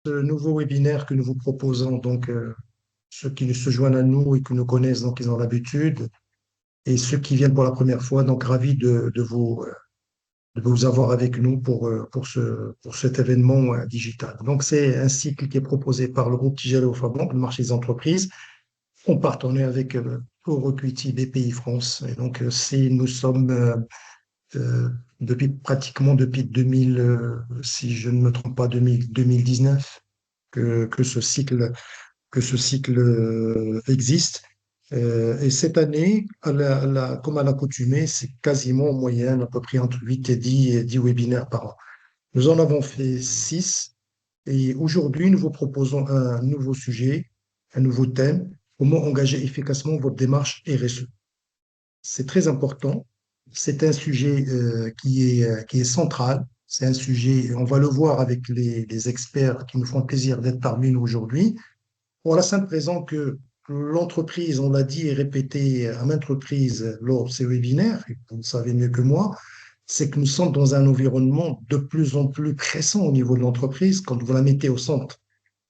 ce nouveau webinaire que nous vous proposons. Ceux qui se joignent à nous et qui nous connaissent, donc ils ont l'habitude, et ceux qui viennent pour la première fois, donc ravis de vous avoir avec nous pour cet événement digital. Donc, c'est un cycle qui est proposé par le groupe Tigelo Fabon, le marché des entreprises, en partenariat avec Euroequity BPI France. Et donc, nous sommes depuis 2000, si je ne me trompe pas, 2019 que ce cycle existe. Et cette année, comme à l'accoutumée, c'est quasiment en moyenne à peu près entre 8 et 10 webinaires par an. Nous en avons fait 6 et aujourd'hui, nous vous proposons un nouveau sujet, un nouveau thème, comment engager efficacement votre démarche RSE. C'est très important. C'est un sujet qui est central. C'est un sujet, on va le voir avec les experts qui nous font plaisir d'être parmi nous aujourd'hui, pour la simple raison que l'entreprise, on l'a dit et répété à maintes reprises lors de ces webinaires, et vous le savez mieux que moi, c'est que nous sommes dans un environnement de plus en plus pressant au niveau de l'entreprise. Quand vous la mettez au centre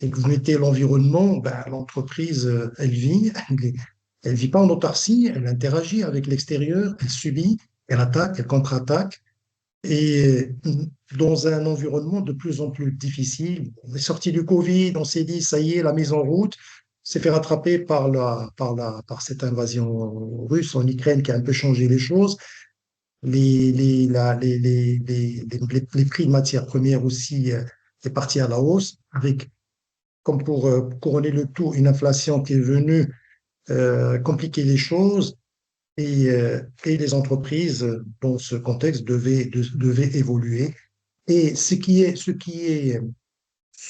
et que vous mettez l'environnement, ben, l'entreprise, elle vit pas en autarcie, elle interagit avec l'extérieur, elle subit, elle attaque, elle contre-attaque. Et dans un environnement de plus en plus difficile, on est sorti du Covid, on s'est dit, ça y est, la mise en route, s'est fait rattraper par cette invasion russe en Ukraine qui a un peu changé les choses. Les prix de matières premières aussi est parti à la hausse, avec, comme pour couronner le tout, une inflation qui est venue compliquer les choses et les entreprises, dans ce contexte, devaient évoluer. Et ce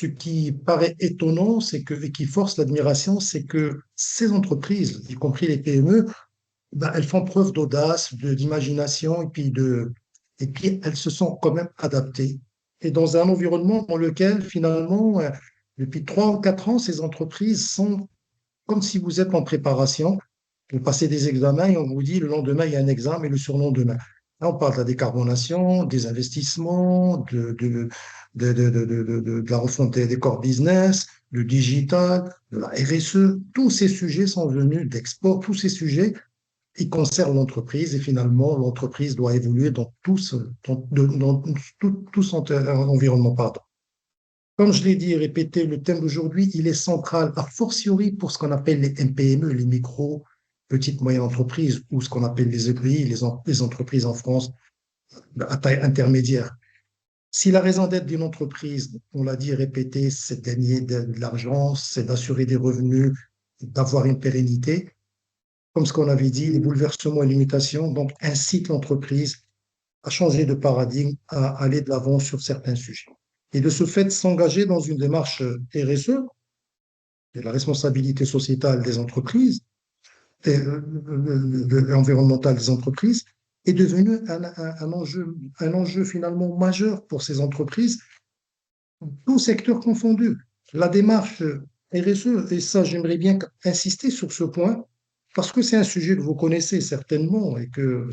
qui paraît étonnant, c'est que, et qui force l'admiration, c'est que ces entreprises, y compris les PME, ben, elles font preuve d'audace, d'imagination, et puis elles se sont quand même adaptées. Et dans un environnement dans lequel, finalement, depuis 3 ou 4 ans, ces entreprises sont comme si vous êtes en préparation. Vous passez des examens et on vous dit le lendemain, il y a un examen et le surlendemain. Là, on parle de la décarbonation, des investissements, de la refonte des corps business, le digital, de la RSE. Tous ces sujets sont venus d'export, tous ces sujets, ils concernent l'entreprise et finalement, l'entreprise doit évoluer dans tout son environnement. Pardon. Comme je l'ai dit et répété, le thème d'aujourd'hui, il est central, a fortiori pour ce qu'on appelle les MPME, les micro, petites, moyennes entreprises, ou ce qu'on appelle les EPI, les entreprises en France à taille intermédiaire. Si la raison d'être d'une entreprise, on l'a dit et répété, c'est de gagner de l'argent, c'est d'assurer des revenus, d'avoir une pérennité, comme ce qu'on avait dit, les bouleversements et limitations, donc incitent l'entreprise à changer de paradigme, à aller de l'avant sur certains sujets. Et de ce fait, s'engager dans une démarche RSE, et la responsabilité sociétale des entreprises, et environnementale des entreprises, est devenu un enjeu finalement majeur pour ces entreprises, tous secteurs confondus. La démarche RSE, et ça j'aimerais bien insister sur ce point, parce que c'est un sujet que vous connaissez certainement et que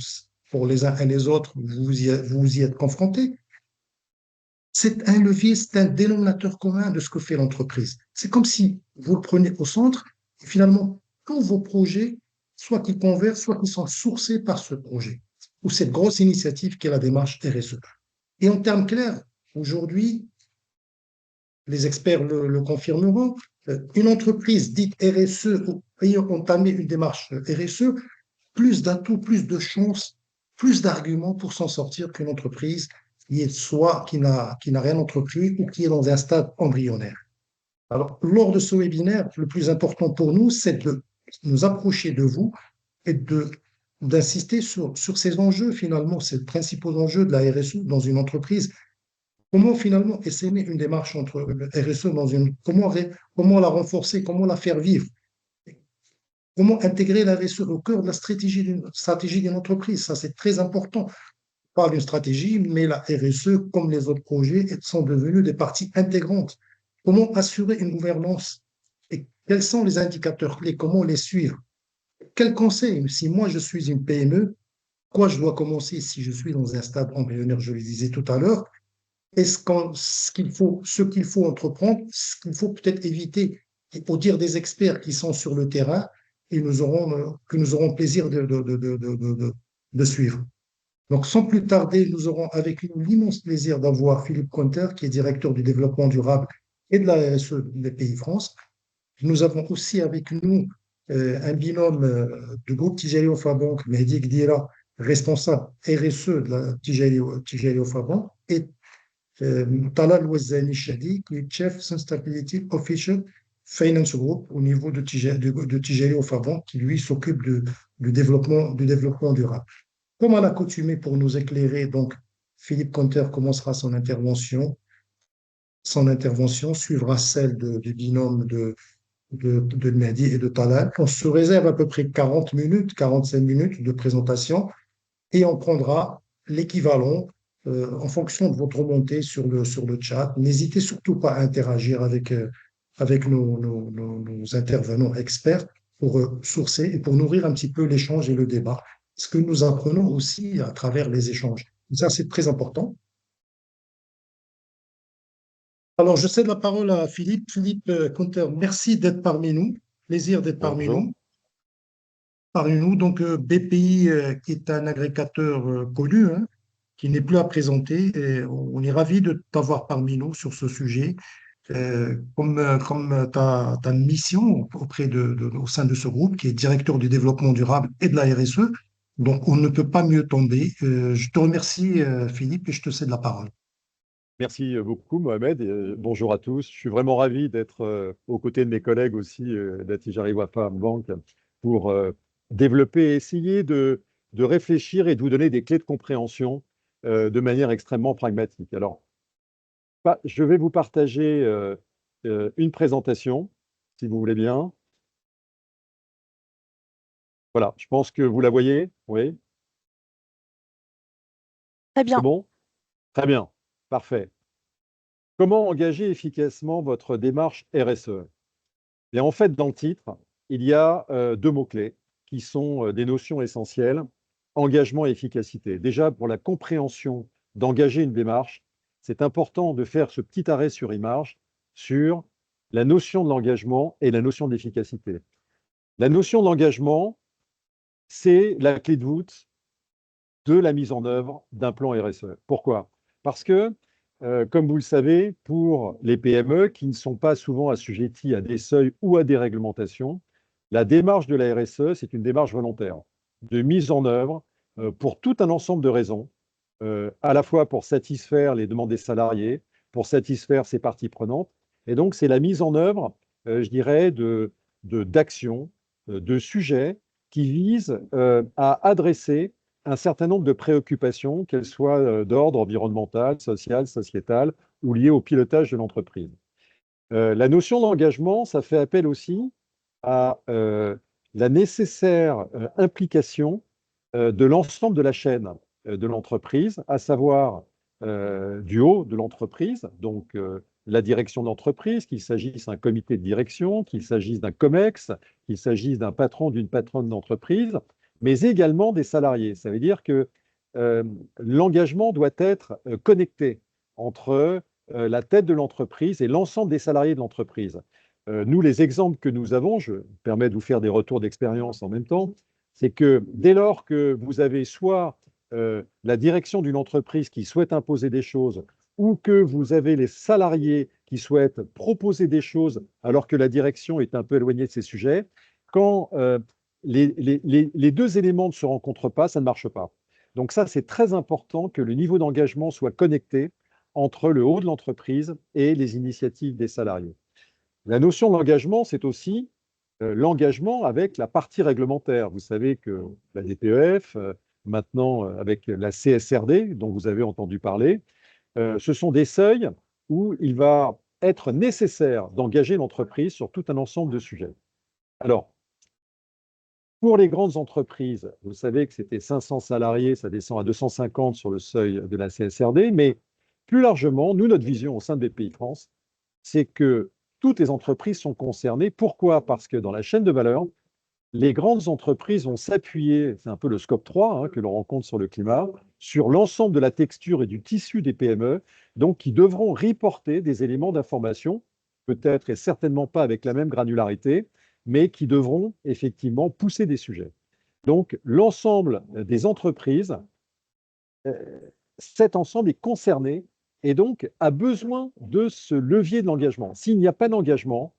pour les uns et les autres, vous y êtes confrontés. C'est un levier, c'est un dénominateur commun de ce que fait l'entreprise. C'est comme si vous le prenez au centre et finalement, tous vos projets, soit qu'ils convergent, soit qu'ils sont sourcés par ce projet ou cette grosse initiative qui est la démarche RSE. Et en termes clairs, aujourd'hui, les experts le confirmeront, une entreprise dite RSE ou ayant entamé une démarche RSE, plus d'atouts, plus de chances, plus d'arguments pour s'en sortir qu'une entreprise qui n'a rien entrepris ou qui est dans un stade embryonnaire. Alors, lors de ce webinaire, le plus important pour nous, c'est de nous approcher de vous et d'insister sur ces enjeux, finalement, ces principaux enjeux de la RSE dans une entreprise. Comment finalement essaimer une démarche entre RSE comment la renforcer, comment la faire vivre, comment intégrer la RSE au cœur de la stratégie d'une entreprise. Ça, c'est très important. On parle d'une stratégie, mais la RSE, comme les autres projets, sont devenus des parties intégrantes. Comment assurer une gouvernance et quels sont les indicateurs clés, comment les suivre? Quel conseil, si moi je suis une PME, quoi je dois commencer si je suis dans un stade embryonnaire, je le disais tout à l'heure, ce qu'il faut entreprendre, ce qu'il faut peut-être éviter. Et pour dire des experts qui sont sur le terrain et que nous aurons plaisir de suivre. Donc, sans plus tarder, nous aurons avec nous l'immense plaisir d'avoir Philippe Conter, qui est directeur du développement durable et de la RSE des Pays France. Nous avons aussi avec nous un binôme du groupe Tijalio Fabank, Mehdi Gdira, responsable RSE de la Tijalio Fabank, et Talal Ouazzani Chadi, qui est Chef Sustainability Official Finance Group au niveau de Tijalio Fabank, qui lui s'occupe du développement durable. Comme à l'accoutumée pour nous éclairer, donc Philippe Conter commencera son intervention. Son intervention suivra celle du binôme de Mehdi et de Talal. On se réserve à peu près 40 minutes, 45 minutes de présentation et on prendra l'équivalent en fonction de votre remontée sur le chat. N'hésitez surtout pas à interagir avec nos intervenants experts pour sourcer et pour nourrir un petit peu l'échange et le débat. Ce que nous apprenons aussi à travers les échanges. Ça, c'est très important. Alors, je cède la parole à Philippe. Philippe Conter, merci d'être parmi nous. Plaisir d'être parmi Bonjour. nous. Parmi nous, donc BPI, qui est un agrégateur connu, hein, qui n'est plus à présenter. Et on est ravi de t'avoir parmi nous sur ce sujet. Comme tu as une mission au sein de ce groupe, qui est directeur du développement durable et de la RSE. Donc, on ne peut pas mieux tomber. Je te remercie, Philippe, et je te cède la parole. Merci beaucoup, Mohamed. Et, bonjour à tous. Je suis vraiment ravi d'être aux côtés de mes collègues aussi d'Attijari Wafa Bank pour développer et essayer de réfléchir et de vous donner des clés de compréhension de manière extrêmement pragmatique. Alors, je vais vous partager une présentation, si vous voulez bien. Voilà, je pense que vous la voyez. Oui, Très c'est bien. bon? Très bien, parfait. Comment engager efficacement votre démarche RSE? Et en fait, dans le titre, il y a deux mots-clés qui sont des notions essentielles, engagement et efficacité. Déjà, pour la compréhension d'engager une démarche, c'est important de faire ce petit arrêt sur image sur la notion de l'engagement et la notion d'efficacité. La notion d'engagement, c'est la clé de voûte de la mise en œuvre d'un plan RSE. Pourquoi? Parce que, comme vous le savez, pour les PME qui ne sont pas souvent assujetties à des seuils ou à des réglementations, la démarche de la RSE, c'est une démarche volontaire de mise en œuvre pour tout un ensemble de raisons, à la fois pour satisfaire les demandes des salariés, pour satisfaire ses parties prenantes. Et donc, c'est la mise en œuvre, je dirais, d'actions, de sujets qui visent à adresser un certain nombre de préoccupations, qu'elles soient d'ordre environnemental, social, sociétal ou liées au pilotage de l'entreprise. La notion d'engagement, ça fait appel aussi à la nécessaire implication de l'ensemble de la chaîne de l'entreprise, à savoir du haut de l'entreprise, donc la direction d'entreprise, qu'il s'agisse d'un comité de direction, qu'il s'agisse d'un COMEX, qu'il s'agisse d'un patron, d'une patronne d'entreprise, mais également des salariés. Ça veut dire que l'engagement doit être connecté entre la tête de l'entreprise et l'ensemble des salariés de l'entreprise. Nous, les exemples que nous avons, je me permets de vous faire des retours d'expérience en même temps, c'est que dès lors que vous avez soit la direction d'une entreprise qui souhaite imposer des choses ou que vous avez les salariés qui souhaitent proposer des choses alors que la direction est un peu éloignée de ces sujets, quand les deux éléments ne se rencontrent pas, ça ne marche pas. Donc ça, c'est très important que le niveau d'engagement soit connecté entre le haut de l'entreprise et les initiatives des salariés. La notion d'engagement, c'est aussi l'engagement avec la partie réglementaire. Vous savez que la DPEF, maintenant avec la CSRD, dont vous avez entendu parler, ce sont des seuils où il va être nécessaire d'engager l'entreprise sur tout un ensemble de sujets. Alors, pour les grandes entreprises, vous savez que c'était 500 salariés, ça descend à 250 sur le seuil de la CSRD, mais plus largement, nous, notre vision au sein de BPI France, c'est que toutes les entreprises sont concernées. Pourquoi? Parce que dans la chaîne de valeur, les grandes entreprises vont s'appuyer, c'est un peu le scope 3 que l'on rencontre sur le climat, sur l'ensemble de la texture et du tissu des PME, donc qui devront reporter des éléments d'information, peut-être et certainement pas avec la même granularité, mais qui devront effectivement pousser des sujets. Donc l'ensemble des entreprises, euh, cet ensemble est concerné et donc a besoin de ce levier de l'engagement. S'il n'y a pas d'engagement,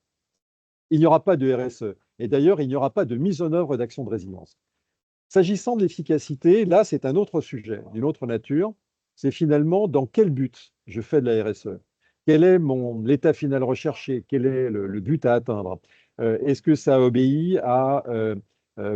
il n'y aura pas de RSE. Et d'ailleurs, il n'y aura pas de mise en œuvre d'actions de résilience. S'agissant de l'efficacité, là, c'est un autre sujet, d'une autre nature. C'est finalement dans quel but je fais de la RSE? Quel est l'état final recherché? Quel est le but à atteindre? Est-ce que ça obéit à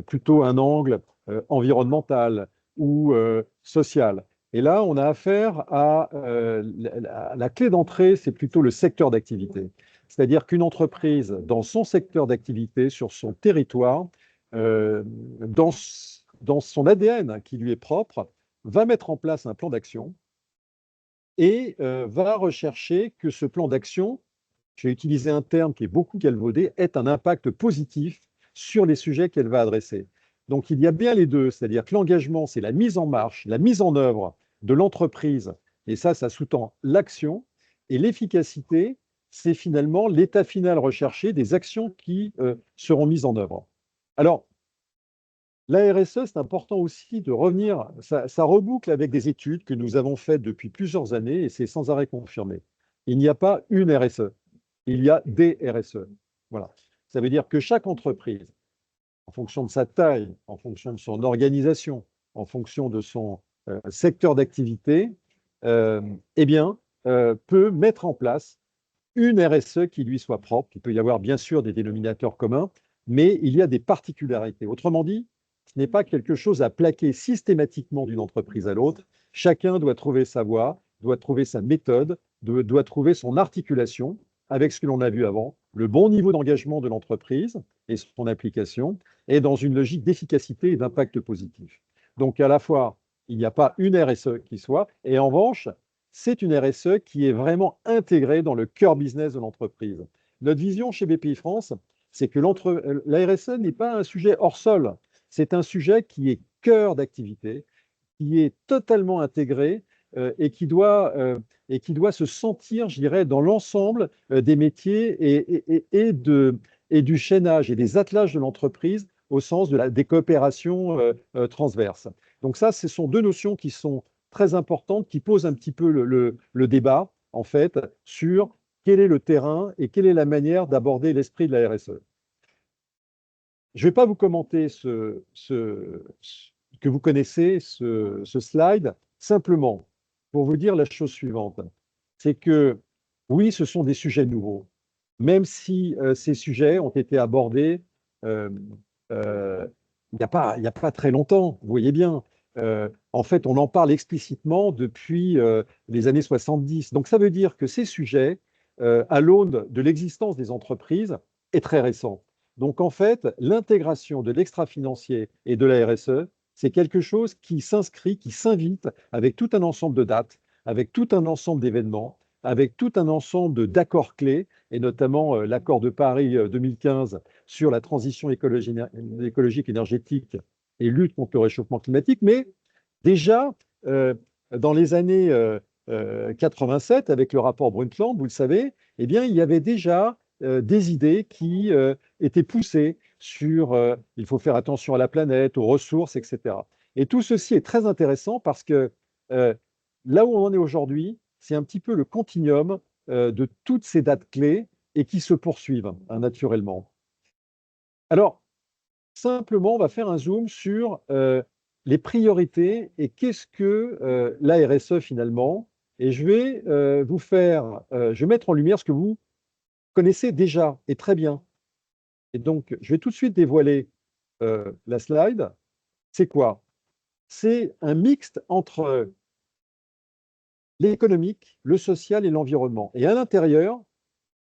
plutôt un angle environnemental ou social? Et là, on a affaire à la clé d'entrée, c'est plutôt le secteur d'activité. C'est-à-dire qu'une entreprise, dans son secteur d'activité, sur son territoire, dans son ADN qui lui est propre, va mettre en place un plan d'action et va rechercher que ce plan d'action, j'ai utilisé un terme qui est beaucoup galvaudé, ait un impact positif sur les sujets qu'elle va adresser. Donc il y a bien les deux, c'est-à-dire que l'engagement, c'est la mise en marche, la mise en œuvre de l'entreprise, et ça sous-tend l'action, et l'efficacité, c'est finalement l'état final recherché des actions qui seront mises en œuvre. Alors, la RSE, c'est important aussi de revenir, ça reboucle avec des études que nous avons faites depuis plusieurs années et c'est sans arrêt confirmé. Il n'y a pas une RSE, il y a des RSE. Voilà. Ça veut dire que chaque entreprise, en fonction de sa taille, en fonction de son organisation, en fonction de son secteur d'activité, eh bien, peut mettre en place une RSE qui lui soit propre. Il peut y avoir bien sûr des dénominateurs communs, mais il y a des particularités. Autrement dit, ce n'est pas quelque chose à plaquer systématiquement d'une entreprise à l'autre. Chacun doit trouver sa voie, doit trouver sa méthode, doit trouver son articulation avec ce que l'on a vu avant, le bon niveau d'engagement de l'entreprise et son application, et dans une logique d'efficacité et d'impact positif. Donc à la fois, il n'y a pas une RSE qui soit, et en revanche, c'est une RSE qui est vraiment intégrée dans le cœur business de l'entreprise. Notre vision chez BPI France, c'est que la RSE n'est pas un sujet hors sol, c'est un sujet qui est cœur d'activité, qui est totalement intégré et qui doit se sentir, je dirais, dans l'ensemble des métiers et du chaînage et des attelages de l'entreprise au sens des coopérations transverses. Donc ça, ce sont deux notions qui sont très importantes, qui posent un petit peu le débat, en fait, sur quel est le terrain et quelle est la manière d'aborder l'esprit de la RSE. Je ne vais pas vous commenter que vous connaissez, ce slide, simplement pour vous dire la chose suivante. C'est que, oui, ce sont des sujets nouveaux, même si ces sujets ont été abordés euh, euh, il n'y a pas très longtemps, vous voyez bien. En fait, on en parle explicitement depuis les années 70. Donc, ça veut dire que ces sujets, à l'aune de l'existence des entreprises, est très récent. Donc, en fait, l'intégration de l'extra-financier et de la RSE, c'est quelque chose qui s'inscrit, qui s'invite avec tout un ensemble de dates, avec tout un ensemble d'événements, avec tout un ensemble d'accords clés, et notamment l'accord de Paris 2015 sur la transition écologique, énergétique et lutte contre le réchauffement climatique. Mais déjà, dans les années 87, avec le rapport Brundtland, vous le savez, eh bien, il y avait déjà des idées qui étaient poussées sur il faut faire attention à la planète, aux ressources, etc. Et tout ceci est très intéressant parce que euh, là où on en est aujourd'hui, c'est un petit peu le continuum de toutes ces dates clés et qui se poursuivent naturellement. Alors, simplement, on va faire un zoom sur les priorités et qu'est-ce que la RSE finalement. Et je vais je vais mettre en lumière ce que vous connaissez déjà et très bien. Et donc, je vais tout de suite dévoiler la slide. C'est quoi? C'est un mixte entre l'économique, le social et l'environnement. Et à l'intérieur,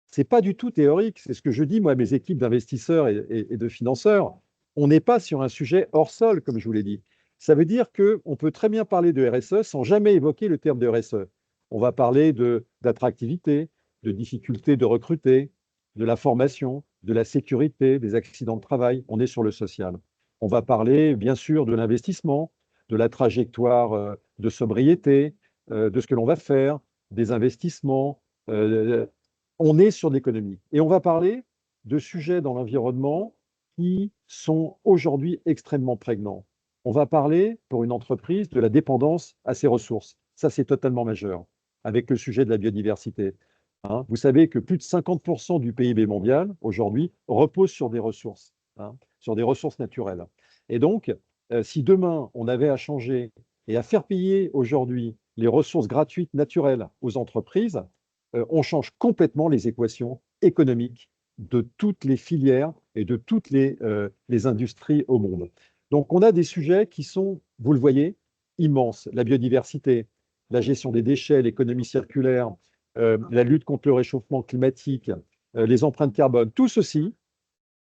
c'est pas du tout théorique. C'est ce que je dis, moi, à mes équipes d'investisseurs et de financeurs. On n'est pas sur un sujet hors sol, comme je vous l'ai dit. Ça veut dire qu'on peut très bien parler de RSE sans jamais évoquer le terme de RSE. On va parler d'attractivité, de difficulté de recruter, de la formation, de la sécurité, des accidents de travail, on est sur le social. On va parler, bien sûr, de l'investissement, de la trajectoire de sobriété, de ce que l'on va faire, des investissements. On est sur l'économie. Et on va parler de sujets dans l'environnement qui sont aujourd'hui extrêmement prégnants. On va parler, pour une entreprise, de la dépendance à ses ressources. Ça, c'est totalement majeur, avec le sujet de la biodiversité. Hein. Vous savez que plus de 50% du PIB mondial, aujourd'hui, repose sur des ressources, hein, sur des ressources naturelles. Et donc, si demain, on avait à changer et à faire payer aujourd'hui les ressources gratuites naturelles aux entreprises, on change complètement les équations économiques de toutes les filières et de toutes les industries au monde. Donc, on a des sujets qui sont, vous le voyez, immenses. La biodiversité, la gestion des déchets, l'économie circulaire, la lutte contre le réchauffement climatique, les empreintes carbone, tout ceci,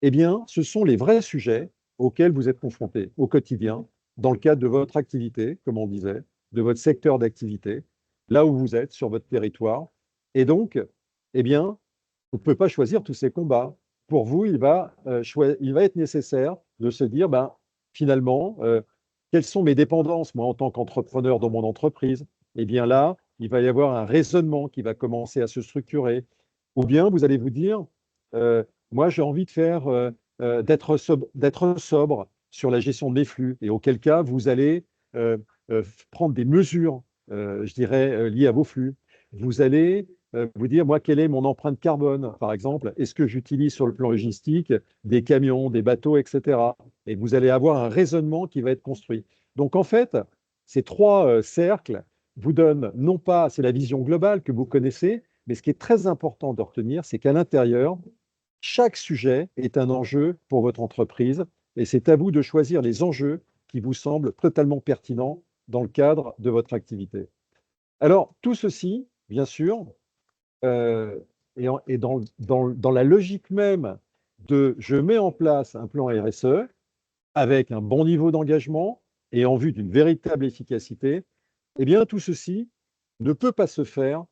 eh bien, ce sont les vrais sujets auxquels vous êtes confrontés au quotidien, dans le cadre de votre activité, comme on disait, de votre secteur d'activité, là où vous êtes, sur votre territoire. Et donc, eh bien, vous ne pouvez pas choisir tous ces combats. Pour vous, il va être nécessaire de se dire, ben, finalement, quelles sont mes dépendances, moi, en tant qu'entrepreneur dans mon entreprise? Eh bien là, il va y avoir un raisonnement qui va commencer à se structurer. Ou bien vous allez vous dire, moi, j'ai envie de faire, d'être sobre sur la gestion de mes flux. Et auquel cas, vous allez prendre des mesures, je dirais, liées à vos flux. Vous allez vous dire, moi, quelle est mon empreinte carbone, par exemple? Est-ce que j'utilise sur le plan logistique des camions, des bateaux, etc. Et vous allez avoir un raisonnement qui va être construit. Donc, en fait, ces trois cercles vous donnent, non pas, c'est la vision globale que vous connaissez, mais ce qui est très important de retenir, c'est qu'à l'intérieur, chaque sujet est un enjeu pour votre entreprise et c'est à vous de choisir les enjeux qui vous semblent totalement pertinents dans le cadre de votre activité. Alors, tout ceci, bien sûr, euh, et dans la logique même de je mets en place un plan RSE avec un bon niveau d'engagement et en vue d'une véritable efficacité, eh bien, tout ceci ne peut pas se faire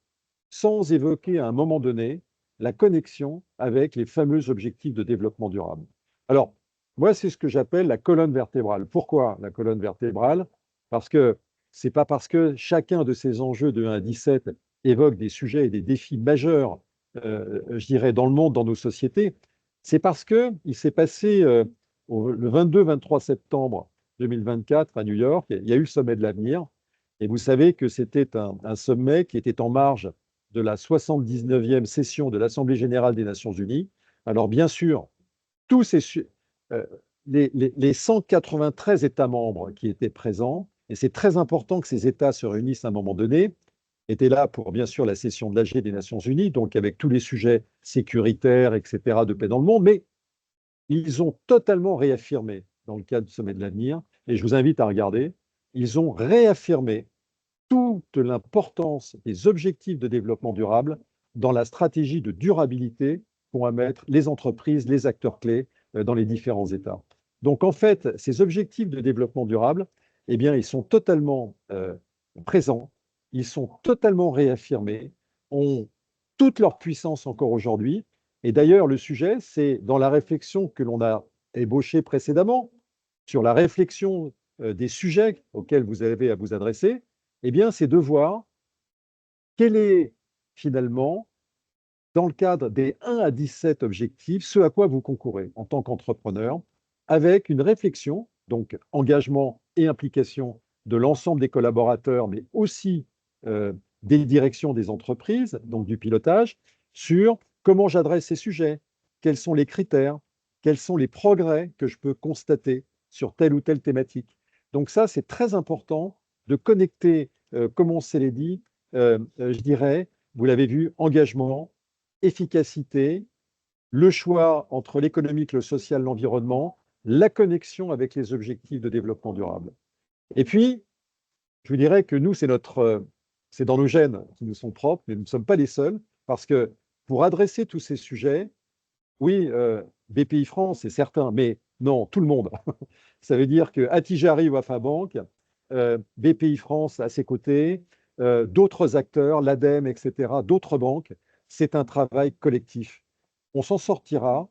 sans évoquer à un moment donné la connexion avec les fameux objectifs de développement durable. Alors, moi, c'est ce que j'appelle la colonne vertébrale. Pourquoi la colonne vertébrale? Parce que c'est pas parce que chacun de ces enjeux de 1 à 17 évoque des sujets et des défis majeurs, je dirais, dans le monde, dans nos sociétés, c'est parce qu'il s'est passé le 22-23 septembre 2024 à New York, il y a eu le sommet de l'avenir, et vous savez que c'était un sommet qui était en marge de la 79e session de l'Assemblée générale des Nations unies. Alors bien sûr, tous ces, euh, les 193 États membres qui étaient présents, et c'est très important que ces États se réunissent à un moment donné, étaient là pour bien sûr la session de l'AG des Nations unies, donc avec tous les sujets sécuritaires, etc., de paix dans le monde, mais ils ont totalement réaffirmé dans le cadre du sommet de l'avenir, et je vous invite à regarder, ils ont réaffirmé toute l'importance des objectifs de développement durable dans la stratégie de durabilité qu'ont à mettre les entreprises, les acteurs clés dans les différents États. Donc en fait, ces objectifs de développement durable, eh bien, ils sont totalement présents, ils sont totalement réaffirmés, ont toute leur puissance encore aujourd'hui. Et d'ailleurs, le sujet, c'est dans la réflexion que l'on a ébauchée précédemment, sur la réflexion des sujets auxquels vous avez à vous adresser, eh bien, c'est de voir quel est finalement, dans le cadre des 1 à 17 objectifs, ce à quoi vous concourez en tant qu'entrepreneur, avec une réflexion, donc engagement et implication de l'ensemble des collaborateurs, mais aussi des directions des entreprises, donc du pilotage, sur comment j'adresse ces sujets, quels sont les critères, quels sont les progrès que je peux constater sur telle ou telle thématique. Donc ça, c'est très important de connecter, comme on s'est dit, je dirais, vous l'avez vu, engagement, efficacité, le choix entre l'économique, le social, l'environnement, la connexion avec les objectifs de développement durable. Et puis, je vous dirais que nous, c'est dans nos gènes qui nous sont propres, mais nous ne sommes pas les seuls, parce que pour adresser tous ces sujets, oui, BPI France, c'est certain, mais non, tout le monde. Ça veut dire que Attijari Wafa Bank, BPI France à ses côtés, d'autres acteurs, l'ADEME, etc., d'autres banques, c'est un travail collectif. On s'en sortira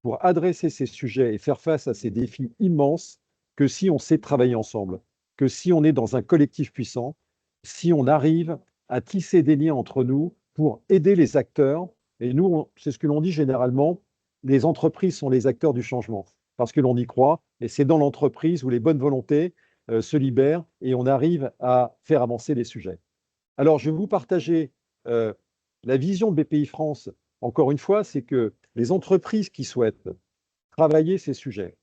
pour adresser ces sujets et faire face à ces défis immenses que si on sait travailler ensemble, que si on est dans un collectif puissant, si on arrive à tisser des liens entre nous pour aider les acteurs. Et nous, c'est ce que l'on dit généralement, les entreprises sont les acteurs du changement, parce que l'on y croit, et c'est dans l'entreprise où les bonnes volontés se libèrent et on arrive à faire avancer les sujets. Alors, je vais vous partager euh, la vision de BPI France. Encore une fois, c'est que les entreprises qui souhaitent travailler ces sujets,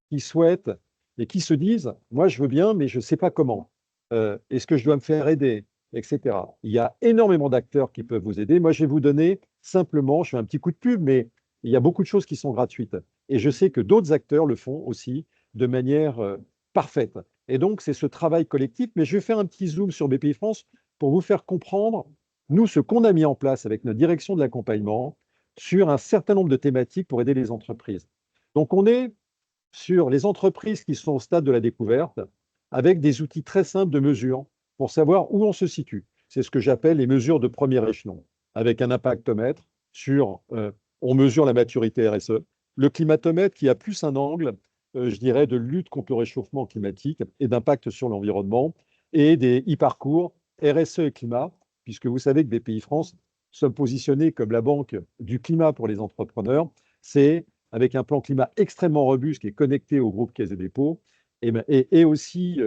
qui souhaitent et qui se disent, moi je veux bien, mais je ne sais pas comment. Est-ce que je dois me faire aider, etc. Il y a énormément d'acteurs qui peuvent vous aider. Moi, je vais vous donner simplement, je fais un petit coup de pub, mais il y a beaucoup de choses qui sont gratuites. Et je sais que d'autres acteurs le font aussi de manière parfaite. Et donc, c'est ce travail collectif. Mais je vais faire un petit zoom sur BPI France pour vous faire comprendre, nous, ce qu'on a mis en place avec notre direction de l'accompagnement sur un certain nombre de thématiques pour aider les entreprises. Donc, on est sur les entreprises qui sont au stade de la découverte avec des outils très simples de mesure pour savoir où on se situe. C'est ce que j'appelle les mesures de premier échelon, avec un impactomètre sur, on mesure la maturité RSE, le climatomètre qui a plus un angle, je dirais, de lutte contre le réchauffement climatique et d'impact sur l'environnement, et des e-parcours RSE et climat, puisque vous savez que BPI France sommes positionnés comme la banque du climat pour les entrepreneurs. C'est avec un plan climat extrêmement robuste qui est connecté au groupe Caisse des dépôts, et aussi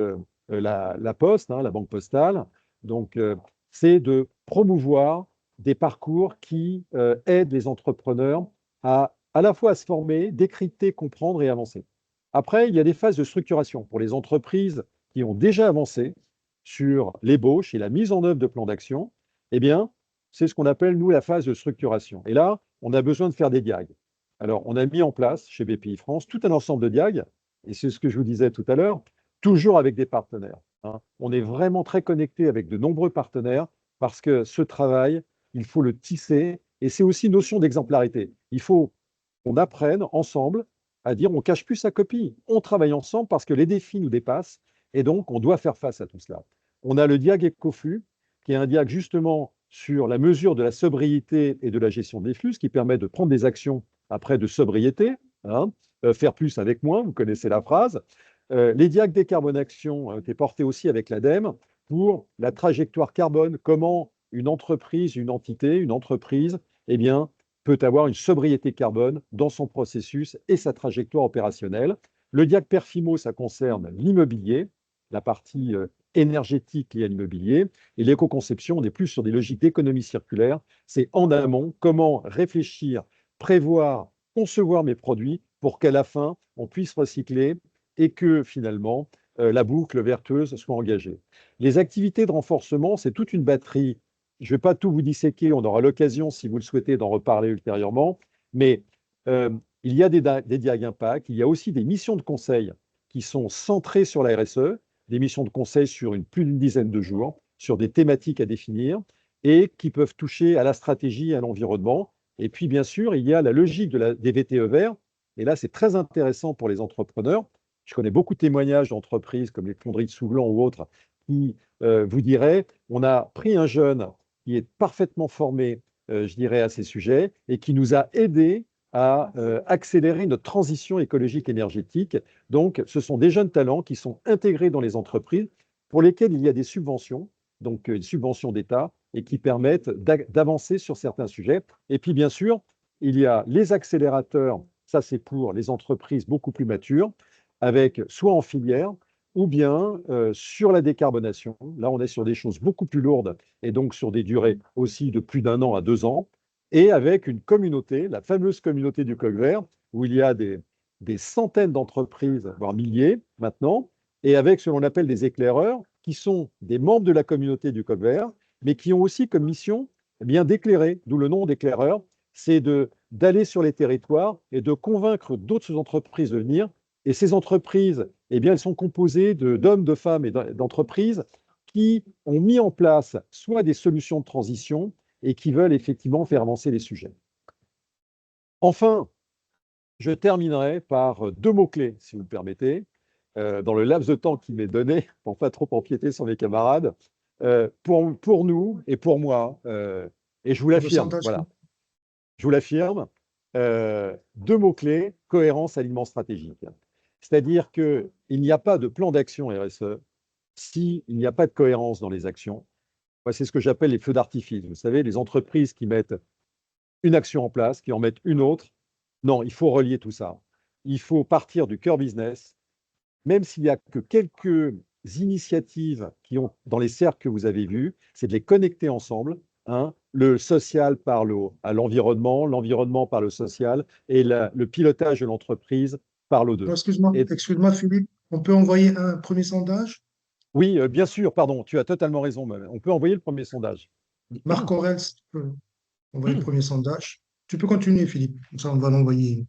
la Poste, hein, la Banque postale. Donc, c'est de promouvoir des parcours qui aident les entrepreneurs à la fois à se former, décrypter, comprendre et avancer. Après, il y a des phases de structuration pour les entreprises qui ont déjà avancé sur l'ébauche et la mise en œuvre de plans d'action. Eh bien, c'est ce qu'on appelle, nous, la phase de structuration. Et là, on a besoin de faire des diags. Alors, on a mis en place chez BPI France tout un ensemble de diags, et c'est ce que je vous disais tout à l'heure, toujours avec des partenaires, hein. On est vraiment très connecté avec de nombreux partenaires parce que ce travail, il faut le tisser, et c'est aussi une notion d'exemplarité. Il faut qu'on apprenne ensemble à dire on ne cache plus sa copie, on travaille ensemble parce que les défis nous dépassent, et donc on doit faire face à tout cela. On a le diag EcoFlux, qui est un diag justement sur la mesure de la sobriété et de la gestion des flux, ce qui permet de prendre des actions après de sobriété, hein, faire plus avec moins, vous connaissez la phrase. Les diags décarbonation ont été portés aussi avec l'ADEME pour la trajectoire carbone, comment une entreprise, une entité, une entreprise, eh bien, peut avoir une sobriété carbone dans son processus et sa trajectoire opérationnelle. Le diag Perfimo, ça concerne l'immobilier, la partie énergétique liée à l'immobilier. Et l'éco-conception, on est plus sur des logiques d'économie circulaire. C'est en amont, comment réfléchir, prévoir, concevoir mes produits pour qu'à la fin, on puisse recycler et que finalement, la boucle vertueuse soit engagée. Les activités de renforcement, c'est toute une batterie. Je ne vais pas tout vous disséquer, on aura l'occasion, si vous le souhaitez, d'en reparler ultérieurement, mais il y a des diag impact, il y a aussi des missions de conseil qui sont centrées sur la RSE, des missions de conseil sur plus d'une dizaine de jours, sur des thématiques à définir et qui peuvent toucher à la stratégie et à l'environnement. Et puis, bien sûr, il y a la logique des VTE verts. Et là, c'est très intéressant pour les entrepreneurs. Je connais beaucoup de témoignages d'entreprises comme les fonderies de Souvlan ou autres qui vous diraient, on a pris un jeune qui est parfaitement formé, je dirais, à ces sujets et qui nous a aidés à accélérer notre transition écologique énergétique. Donc, ce sont des jeunes talents qui sont intégrés dans les entreprises pour lesquelles il y a des subventions, donc une subvention d'État, et qui permettent d'avancer sur certains sujets. Et puis, bien sûr, il y a les accélérateurs, ça c'est pour les entreprises beaucoup plus matures, avec soit en filière, ou bien sur la décarbonation. Là, on est sur des choses beaucoup plus lourdes et donc sur des durées aussi de plus d'1 an à 2 ans, et avec une communauté, la fameuse communauté du coq vert, où il y a des centaines d'entreprises, voire milliers maintenant, et avec ce qu'on appelle des éclaireurs, qui sont des membres de la communauté du coq vert, mais qui ont aussi comme mission eh bien d'éclairer, d'où le nom d'éclaireur, c'est d'aller sur les territoires et de convaincre d'autres entreprises de venir. Et ces entreprises, eh bien, elles sont composées d'hommes, de femmes et d'entreprises qui ont mis en place soit des solutions de transition et qui veulent effectivement faire avancer les sujets. Enfin, je terminerai par 2 mots-clés, si vous me permettez, dans le laps de temps qui m'est donné, pour ne pas trop empiéter sur mes camarades, pour nous et pour moi, et je vous l'affirme, voilà, je vous l'affirme, deux mots-clés, cohérence, alignement stratégique. C'est-à-dire qu'il n'y a pas de plan d'action RSE s'il n'y a pas de cohérence dans les actions. Moi, c'est ce que j'appelle les feux d'artifice. Vous savez, les entreprises qui mettent une action en place, qui en mettent une autre. Non, il faut relier tout ça. Il faut partir du cœur business, même s'il n'y a que quelques initiatives qui ont, dans les cercles que vous avez vus, c'est de les connecter ensemble. Hein. Le social parle à l'environnement, l'environnement parle au social, et le pilotage de l'entreprise parle aux deux. Et Excuse-moi, Philippe, on peut envoyer un premier sondage? oui, bien sûr, pardon, tu as totalement raison. On peut envoyer le premier sondage. Marc Aurel, si tu peux envoyer le premier sondage. Tu peux continuer, Philippe. Comme ça, on va l'envoyer.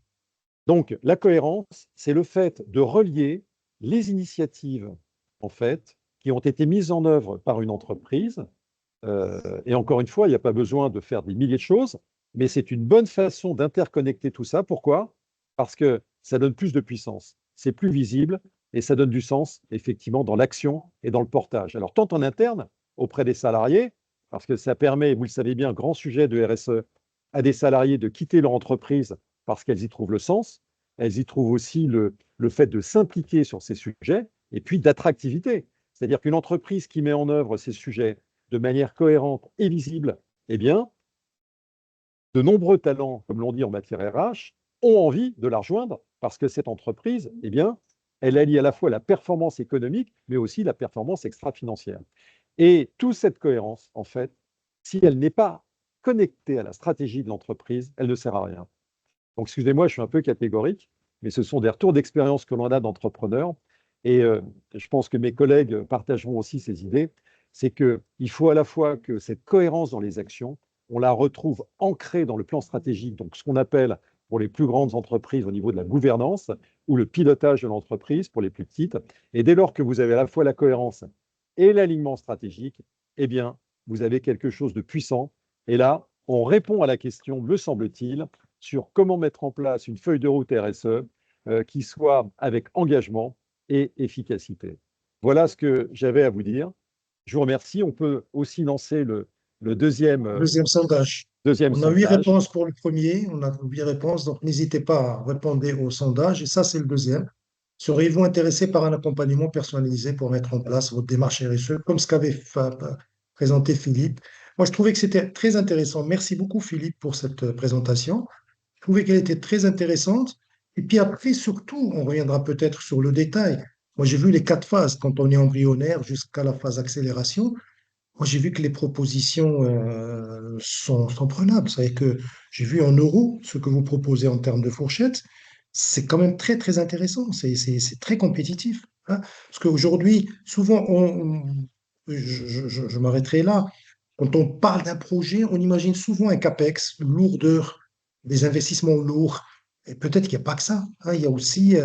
Donc, la cohérence, c'est le fait de relier les initiatives, en fait, qui ont été mises en œuvre par une entreprise. Et encore une fois, il n'y a pas besoin de faire des milliers de choses, mais c'est une bonne façon d'interconnecter tout ça. Pourquoi? Parce que ça donne plus de puissance, c'est plus visible et ça donne du sens, effectivement, dans l'action et dans le portage. Alors, tant en interne, auprès des salariés, parce que ça permet, vous le savez bien, grand sujet de RSE, à des salariés de quitter leur entreprise parce qu'elles y trouvent le sens, elles y trouvent aussi le fait de s'impliquer sur ces sujets et puis d'attractivité. C'est-à-dire qu'une entreprise qui met en œuvre ces sujets de manière cohérente et visible, eh bien, de nombreux talents, comme l'on dit en matière RH, ont envie de la rejoindre parce que cette entreprise, eh bien, elle allie à la fois la performance économique, mais aussi la performance extra-financière. Et toute cette cohérence, en fait, si elle n'est pas connectée à la stratégie de l'entreprise, elle ne sert à rien. Donc, excusez-moi, je suis un peu catégorique, mais ce sont des retours d'expérience que l'on a d'entrepreneurs. Et je pense que mes collègues partageront aussi ces idées. C'est qu'il faut à la fois que cette cohérence dans les actions, on la retrouve ancrée dans le plan stratégique, donc ce qu'on appelle pour les plus grandes entreprises au niveau de la gouvernance ou le pilotage de l'entreprise pour les plus petites. Et dès lors que vous avez à la fois la cohérence et l'alignement stratégique, eh bien, vous avez quelque chose de puissant. Et là, on répond à la question, me semble-t-il, sur comment mettre en place une feuille de route RSE qui soit avec engagement et efficacité. Voilà ce que j'avais à vous dire. Je vous remercie. On peut aussi lancer le Deuxième sondage. deuxième On a huit sondage. réponses pour le premier, on a 8 réponses, donc n'hésitez pas à répondre au sondage. Et ça, c'est le deuxième. Seriez-vous intéressé par un accompagnement personnalisé pour mettre en place votre démarche RSE, comme ce qu'avait présenté Philippe? Moi, je trouvais que c'était très intéressant. Merci beaucoup, Philippe, pour cette présentation. Je trouvais qu'elle était très intéressante. Et puis après, surtout, on reviendra peut-être sur le détail. Moi, j'ai vu les 4 phases, quand on est embryonnaire jusqu'à la phase accélération. Moi, j'ai vu que les propositions sont prenables. C'est vrai que j'ai vu en euros ce que vous proposez en termes de fourchette. C'est quand même très, très intéressant. C'est très compétitif. Hein. Parce qu'aujourd'hui, souvent, je m'arrêterai là. Quand on parle d'un projet, on imagine souvent un CAPEX, une lourdeur, des investissements lourds. Et peut-être qu'il n'y a pas que ça. Hein. Il y a aussi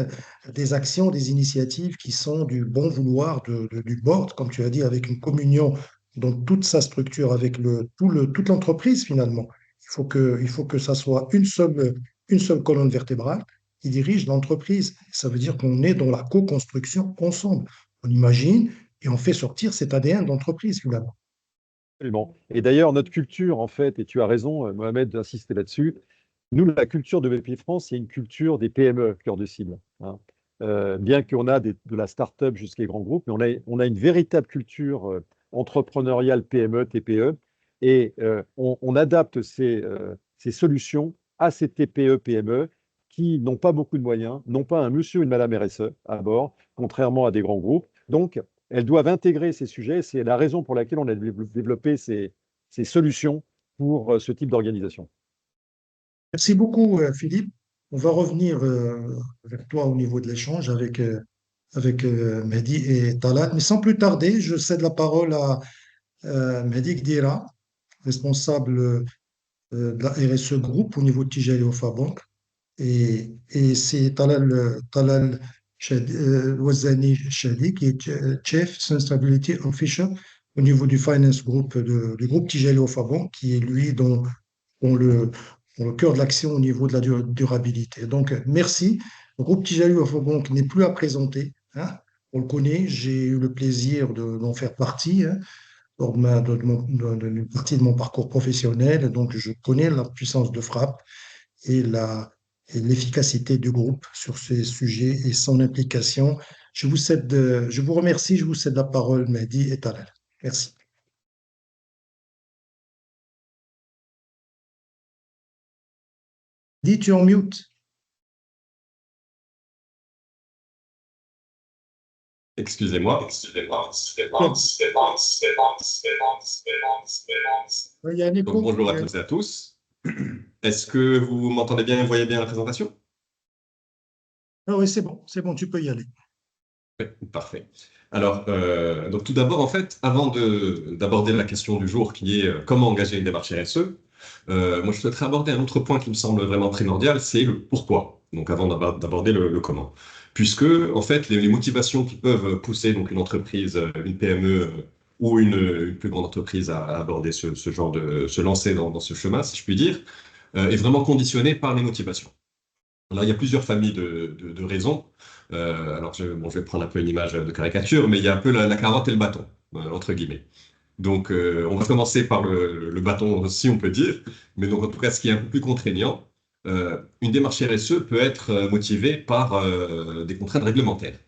des actions, des initiatives qui sont du bon vouloir du board, comme tu as dit, avec une communion dans toute sa structure, avec toute l'entreprise finalement. Il faut que ça soit une seule colonne vertébrale qui dirige l'entreprise. Ça veut dire qu'on est dans la co-construction ensemble. On imagine et on fait sortir cet ADN d'entreprise finalement. Absolument. Et d'ailleurs, notre culture, en fait, et tu as raison, Mohamed, d'insister là-dessus, nous, la culture de Bpifrance, c'est une culture des PME, cœur de cible. Hein. Bien qu'on a de la start-up jusqu'à grands groupes, mais on a une véritable culture entrepreneuriale PME, TPE, et on adapte ces solutions à ces TPE, PME qui n'ont pas beaucoup de moyens, n'ont pas un monsieur ou une madame RSE à bord, contrairement à des grands groupes. Donc, elles doivent intégrer ces sujets. C'est la raison pour laquelle on a développé ces solutions pour ce type d'organisation. Merci beaucoup, Philippe. On va revenir vers toi au niveau de l'échange avec Mehdi et Talat. Mais sans plus tarder, je cède la parole à Mehdi Gdira, responsable de la RSE Group au niveau de Tijari Wafa Bank. Et c'est Talal Wazani Shadi qui est Chief Sustainability Officer au niveau du Finance Group du groupe Tijari Wafa Bank, qui est lui dans le cœur de l'action au niveau de la durabilité. Donc, merci. Le groupe Tijari Wafa Bank n'est plus à présenter. Hein. On le connaît, j'ai eu le plaisir d'en faire partie. Hein lors d'une partie de mon parcours professionnel. Donc, je connais la puissance de frappe. et et l'efficacité du groupe sur ces sujets et son implication. Je vous remercie, je vous cède la parole, Mehdi et Talal. Merci. Dis, tu es en mute. Excusez-moi. Il y a un Donc, écho. bonjour à toutes et à tous. Est-ce que vous m'entendez bien et voyez bien la présentation? Ah oui, c'est bon, tu peux y aller. Oui, parfait. Alors, donc tout d'abord, en fait, avant d'aborder la question du jour qui est comment engager une démarche RSE, moi je souhaiterais aborder un autre point qui me semble vraiment primordial, c'est le pourquoi. Donc avant d'aborder le comment. Puisque, en fait, les motivations qui peuvent pousser donc une entreprise, une PME ou une plus grande entreprise à aborder ce genre se lancer dans ce chemin, si je puis dire, est vraiment conditionnées par les motivations. Alors, il y a plusieurs familles de raisons. Alors, bon, je vais prendre un peu une image de caricature, mais il y a un peu la carotte et le bâton, entre guillemets. Donc, on va commencer par le bâton, si on peut dire. Mais donc, en tout cas, ce qui est un peu plus contraignant, une démarche RSE peut être motivée par des contraintes réglementaires,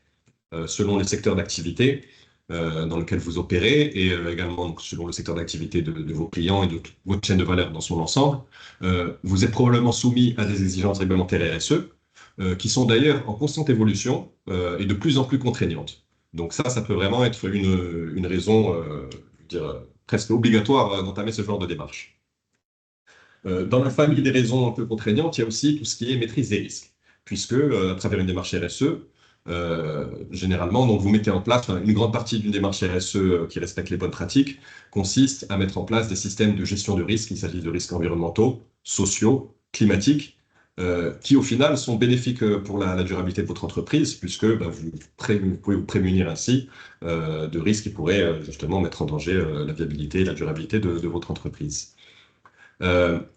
selon les secteurs d'activité dans lesquels vous opérez et également donc, selon le secteur d'activité de vos clients et de toute votre chaîne de valeur dans son ensemble. Vous êtes probablement soumis à des exigences réglementaires RSE qui sont d'ailleurs en constante évolution et de plus en plus contraignantes. Donc ça peut vraiment être une raison, je veux dire, presque obligatoire d'entamer ce genre de démarche. Dans la famille des raisons un peu contraignantes, il y a aussi tout ce qui est maîtrise des risques, puisque à travers une démarche RSE, généralement, donc vous mettez en place une grande partie d'une démarche RSE qui respecte les bonnes pratiques, consiste à mettre en place des systèmes de gestion de risques. Il s'agit de risques environnementaux, sociaux, climatiques, qui au final sont bénéfiques pour la durabilité de votre entreprise, puisque bah, vous pouvez vous prémunir ainsi de risques qui pourraient justement mettre en danger la viabilité et la durabilité de votre entreprise.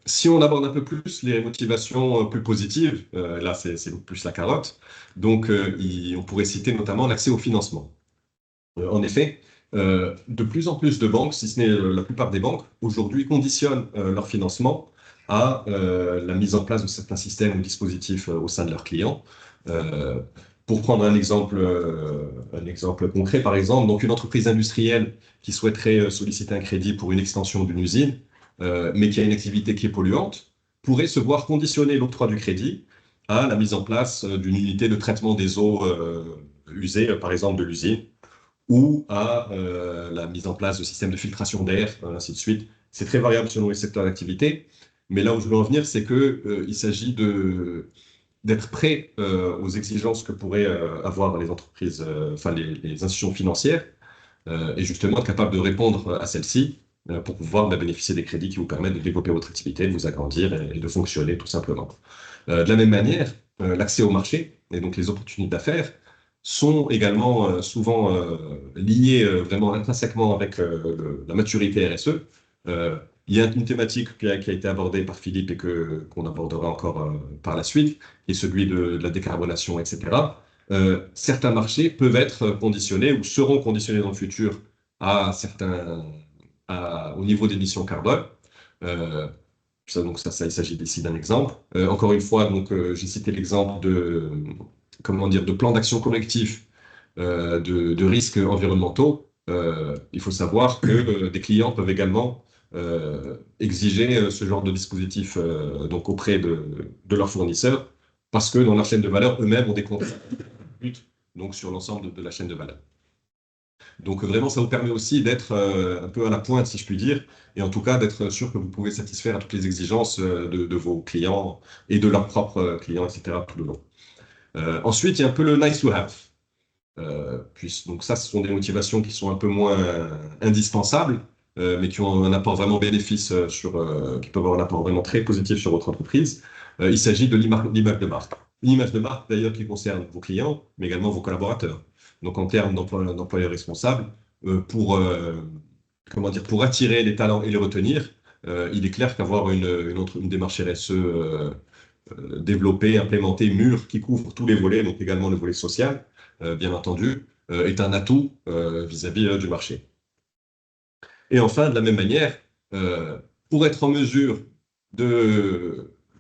Si on aborde un peu plus les motivations plus positives, là c'est plus la carotte, donc on pourrait citer notamment l'accès au financement. En effet, de plus en plus de banques, si ce n'est la plupart des banques, aujourd'hui conditionnent leur financement à la mise en place de certains systèmes ou dispositifs au sein de leurs clients. Euh, pour prendre un exemple concret, par exemple, donc une entreprise industrielle qui souhaiterait solliciter un crédit pour une extension d'une usine, mais qui a une activité qui est polluante, pourrait se voir conditionner l'octroi du crédit à la mise en place d'une unité de traitement des eaux usées, par exemple de l'usine, ou à la mise en place de systèmes de filtration d'air, ainsi de suite. C'est très variable selon les secteurs d'activité, mais là où je veux en venir, c'est qu'il s'agit d'être prêt aux exigences que pourraient avoir les entreprises, enfin les institutions financières, et justement être capable de répondre à celles-ci pour pouvoir bénéficier des crédits qui vous permettent de développer votre activité, de vous agrandir et de fonctionner tout simplement. De la même manière, l'accès au marché et donc les opportunités d'affaires sont également souvent liés vraiment intrinsèquement avec la maturité RSE. Il y a une thématique qui a été abordée par Philippe et qu'on abordera encore par la suite, qui est celui de la décarbonation, etc. Certains marchés peuvent être conditionnés ou seront conditionnés dans le futur à au niveau d'émissions carbone. Euh, il s'agit ici d'un exemple. Encore une fois, donc, j'ai cité l'exemple comment dire, de plans d'action collectif de risques environnementaux. Il faut savoir que des clients peuvent également exiger ce genre de dispositif donc auprès de leurs fournisseurs, parce que dans leur chaîne de valeur, eux-mêmes ont des contrats donc sur l'ensemble de la chaîne de valeur. Donc vraiment, ça vous permet aussi d'être un peu à la pointe, si je puis dire, et en tout cas d'être sûr que vous pouvez satisfaire à toutes les exigences de vos clients et de leurs propres clients, etc. tout le long. Ensuite, il y a un peu le nice to have. Donc ça, ce sont des motivations qui sont un peu moins indispensables, mais qui ont un apport vraiment bénéfice qui peuvent avoir un apport vraiment très positif sur votre entreprise. Il s'agit de l'image de marque. Une image de marque d'ailleurs qui concerne vos clients, mais également vos collaborateurs. Donc en termes d'employeurs responsables, pour comment dire, pour attirer les talents et les retenir, il est clair qu'avoir une démarche RSE développée, implémentée, mûre, qui couvre tous les volets, donc également le volet social, bien entendu, est un atout vis-à-vis du marché. Et enfin, de la même manière, pour être en mesure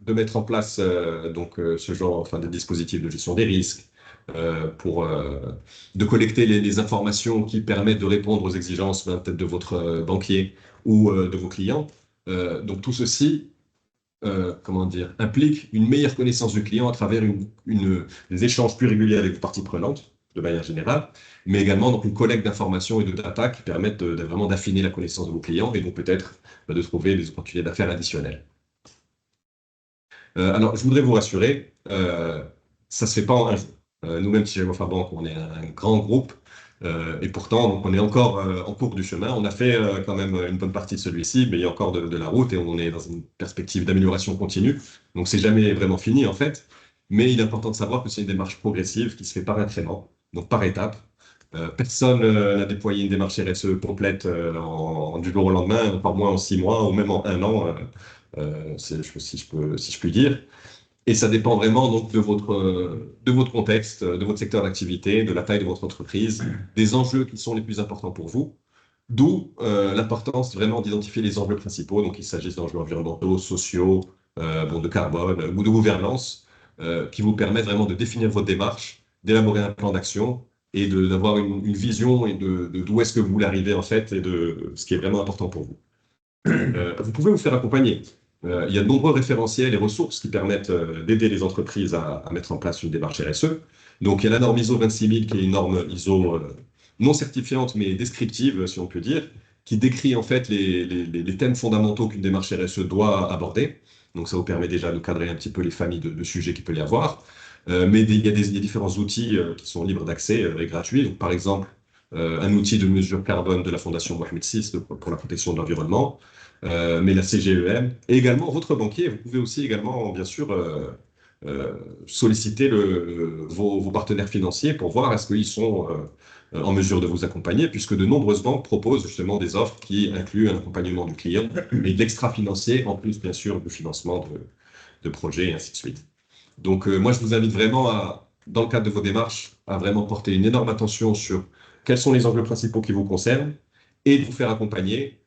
de mettre en place ce genre enfin, de dispositifs de gestion des risques, de collecter les informations qui permettent de répondre aux exigences peut-être de votre banquier ou de vos clients. Donc tout ceci comment dire, implique une meilleure connaissance du client à travers des échanges plus réguliers avec les parties prenantes, de manière générale, mais également donc, une collecte d'informations et de data qui permettent vraiment d'affiner la connaissance de vos clients et donc peut-être de trouver des opportunités d'affaires additionnelles. Alors, je voudrais vous rassurer, ça ne se fait pas en un jour. Nous-mêmes, chez Jaguar Bank, on est un grand groupe et pourtant, donc, on est encore en cours du chemin. On a fait quand même une bonne partie de celui-ci, mais il y a encore de la route et on est dans une perspective d'amélioration continue. Donc, c'est jamais vraiment fini en fait. Mais il est important de savoir que c'est une démarche progressive qui se fait par incrément, donc par étapes. Personne n'a déployé une démarche RSE complète du jour au lendemain, encore moins en 6 mois ou même en 1 an, si je puis dire. Et ça dépend vraiment donc de votre contexte, de votre secteur d'activité, de la taille de votre entreprise, des enjeux qui sont les plus importants pour vous. D'où l'importance vraiment d'identifier les enjeux principaux. Donc, il s'agit d'enjeux environnementaux, sociaux, de carbone ou de gouvernance, qui vous permettent vraiment de définir votre démarche, d'élaborer un plan d'action et d'avoir une vision et d'où est-ce que vous voulez arriver en fait et de ce qui est vraiment important pour vous. Vous pouvez vous faire accompagner. Il y a de nombreux référentiels et ressources qui permettent d'aider les entreprises à mettre en place une démarche RSE. Donc, il y a la norme ISO 26000, qui est une norme ISO non certifiante, mais descriptive, si on peut dire, qui décrit en fait les thèmes fondamentaux qu'une démarche RSE doit aborder. Donc, ça vous permet déjà de cadrer un petit peu les familles de sujets qu'il peut y avoir. Mais il y a différents outils qui sont libres d'accès et gratuits. Donc, par exemple, un outil de mesure carbone de la Fondation Mohamed VI pour la protection de l'environnement, mais la CGEM, et également votre banquier. Vous pouvez aussi également, bien sûr, solliciter vos partenaires financiers pour voir est-ce qu'ils sont en mesure de vous accompagner, puisque de nombreuses banques proposent justement des offres qui incluent un accompagnement du client et de l'extra-financier, en plus, bien sûr, du financement de projets et ainsi de suite. Donc, moi, je vous invite vraiment dans le cadre de vos démarches, à vraiment porter une énorme attention sur quels sont les enjeux principaux qui vous concernent et de vous faire accompagner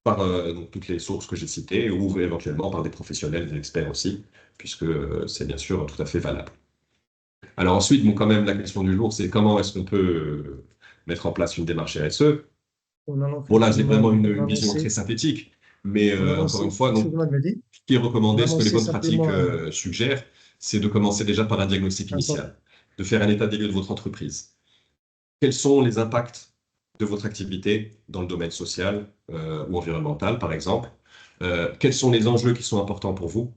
par donc, toutes les sources que j'ai citées ou éventuellement par des professionnels, des experts aussi, puisque c'est bien sûr tout à fait valable. Alors ensuite, bon, quand même, la question du jour, c'est comment est-ce qu'on peut mettre en place une démarche RSE? Bon, là, j'ai vraiment une vision très synthétique, mais encore une fois, donc, ce qui est recommandé, ce que les bonnes pratiques suggèrent, c'est de commencer déjà par un diagnostic initial, de faire un état des lieux de votre entreprise. Quels sont les impacts de votre activité dans le domaine social ou environnemental, par exemple? Quels sont les enjeux qui sont importants pour vous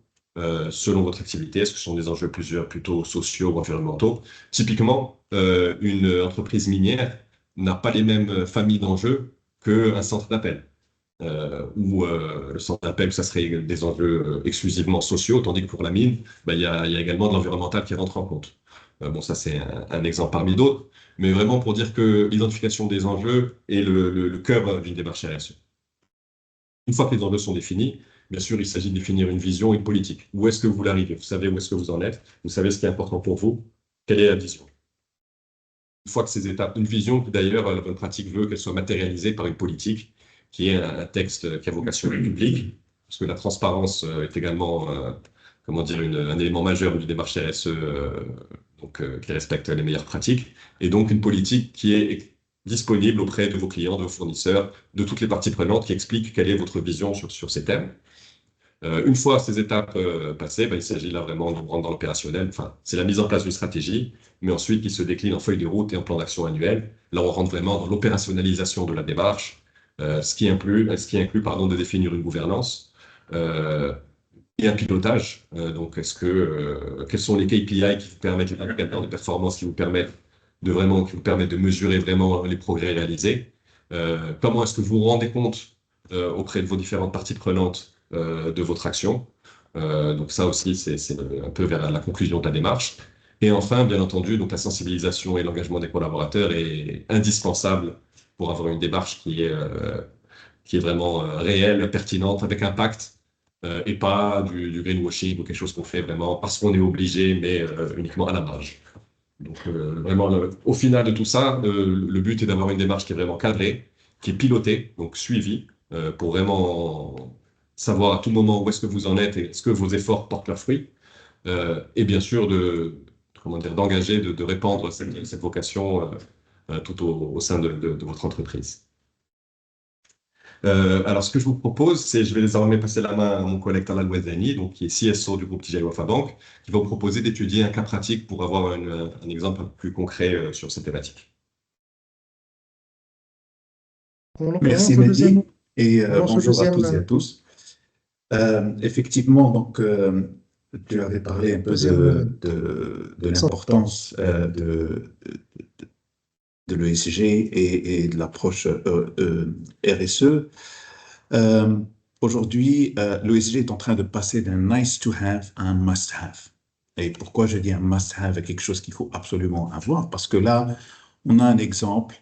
selon votre activité? Est-ce que ce sont des enjeux plutôt sociaux ou environnementaux? Typiquement, une entreprise minière n'a pas les mêmes familles d'enjeux qu'un centre d'appel. Ou le centre d'appel, ça serait des enjeux exclusivement sociaux, tandis que pour la mine, il y a également de l'environnemental qui rentre en compte. Bon, ça c'est un exemple parmi d'autres, mais vraiment pour dire que l'identification des enjeux est le cœur d'une démarche RSE. Une fois que les enjeux sont définis, bien sûr, il s'agit de définir une vision et une politique. Où est-ce que vous voulez arriver? Vous savez où est-ce que vous en êtes, vous savez ce qui est important pour vous, quelle est la vision. Une fois que ces étapes, une vision qui d'ailleurs, la bonne pratique veut qu'elle soit matérialisée par une politique, qui est un texte qui a vocation publique, parce que la transparence est également, comment dire, un élément majeur d'une démarche RSE, qui respecte les meilleures pratiques, et donc une politique qui est disponible auprès de vos clients, de vos fournisseurs, de toutes les parties prenantes, qui explique quelle est votre vision sur ces thèmes. Une fois ces étapes passées, il s'agit là vraiment de rendre dans l'opérationnel. Enfin, c'est la mise en place d'une stratégie, mais ensuite qui se décline en feuille de route et en plan d'action annuel. Là, on rentre vraiment dans l'opérationnalisation de la démarche, ce qui inclut de définir une gouvernance et un pilotage. Donc, quels sont les KPI qui vous permettent, les indicateurs de performance qui vous permettent de mesurer vraiment les progrès réalisés? Comment est-ce que vous vous rendez compte auprès de vos différentes parties prenantes de votre action? Donc ça aussi, c'est un peu vers la conclusion de la démarche. Et enfin, bien entendu, donc la sensibilisation et l'engagement des collaborateurs est indispensable pour avoir une démarche qui est vraiment réelle, pertinente, avec impact, et pas du greenwashing ou quelque chose qu'on fait vraiment parce qu'on est obligé, mais uniquement à la marge. Donc vraiment, au final de tout ça, le but est d'avoir une démarche qui est vraiment cadrée, qui est pilotée, donc suivie, pour vraiment savoir à tout moment où est-ce que vous en êtes et est-ce que vos efforts portent leurs fruits, et bien sûr d'engager, de répandre cette vocation tout au sein de votre entreprise. Alors, ce que je vous propose, c'est, je vais désormais passer la main à mon collègue Talal Ouazzani, donc qui est CSO du groupe TGI Wafa Bank, qui va vous proposer d'étudier un cas pratique pour avoir un exemple un peu plus concret sur cette thématique. On Merci lance le deuxième, Mehdi et on lance le bonjour à deuxième, tous et à tous. Effectivement, donc, tu avais parlé un peu deuxième, de l'importance de l'ESG et de l'approche RSE. Aujourd'hui, l'ESG est en train de passer d'un nice to have à un must have. Et pourquoi je dis un must have, quelque chose qu'il faut absolument avoir? Parce que là, on a un exemple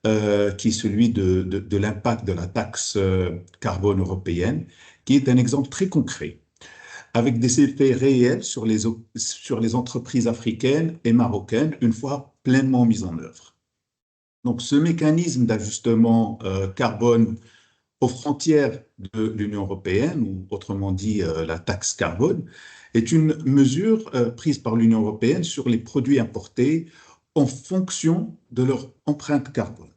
qui est celui de l'impact de la taxe carbone européenne, qui est un exemple très concret, avec des effets réels sur les entreprises africaines et marocaines, une fois pleinement mis en œuvre. Donc, ce mécanisme d'ajustement carbone aux frontières de l'Union européenne, ou autrement dit la taxe carbone, est une mesure prise par l'Union européenne sur les produits importés en fonction de leur empreinte carbone.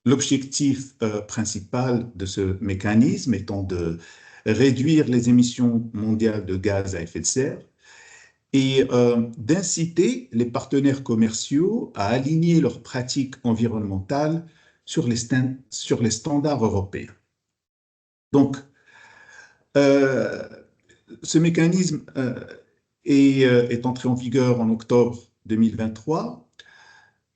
L'objectif principal de ce mécanisme étant de réduire les émissions mondiales de gaz à effet de serre et d'inciter les partenaires commerciaux à aligner leurs pratiques environnementales sur les standards européens. Donc, ce mécanisme est entré en vigueur en octobre 2023.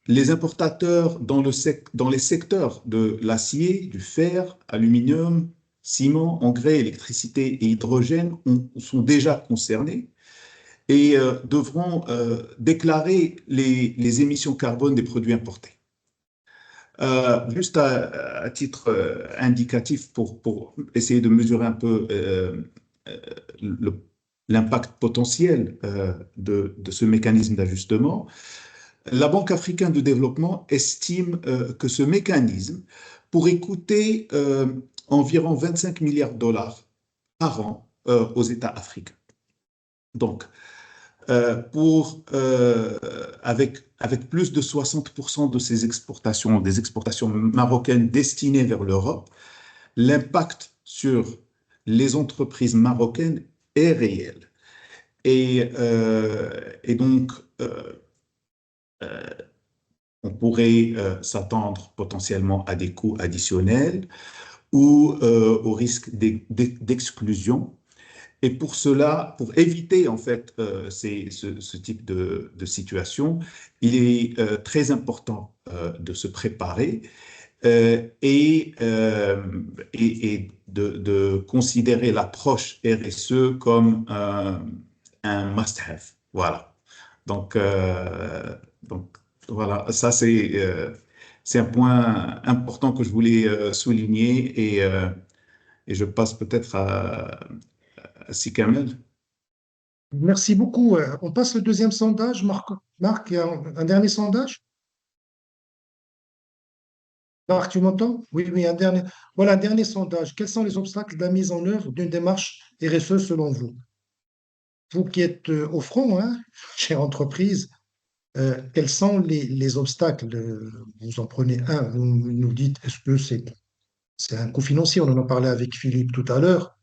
Les importateurs dans les secteurs de l'acier, du fer, aluminium, ciment, engrais, électricité et hydrogène sont déjà concernés et devront déclarer les émissions carbone des produits importés. Juste à titre indicatif pour essayer de mesurer un peu l'impact potentiel de ce mécanisme d'ajustement, la Banque africaine de développement estime que ce mécanisme pourrait coûter environ 25 milliards de dollars par an aux États africains. Donc, avec plus de 60% de ces exportations, des exportations marocaines destinées vers l'Europe, l'impact sur les entreprises marocaines est réel. Et donc, on pourrait s'attendre potentiellement à des coûts additionnels ou au risque d'exclusion. Et pour cela, pour éviter en fait ce type de situation, il est très important de se préparer et de considérer l'approche RSE comme un must-have. Voilà. Donc voilà, ça c'est un point important que je voulais souligner et je passe peut-être à Sikamel. merci beaucoup. On passe le deuxième sondage. Marc, il y a un dernier sondage? Marc, tu m'entends? Oui, oui, un dernier. Voilà, un dernier sondage. Quels sont les obstacles de la mise en œuvre d'une démarche RSE selon vous? Vous qui êtes au front, hein, chère entreprise, quels sont les obstacles? Vous en prenez un, vous nous dites, est-ce que c'est un coût financier? On en a parlé avec Philippe tout à l'heure,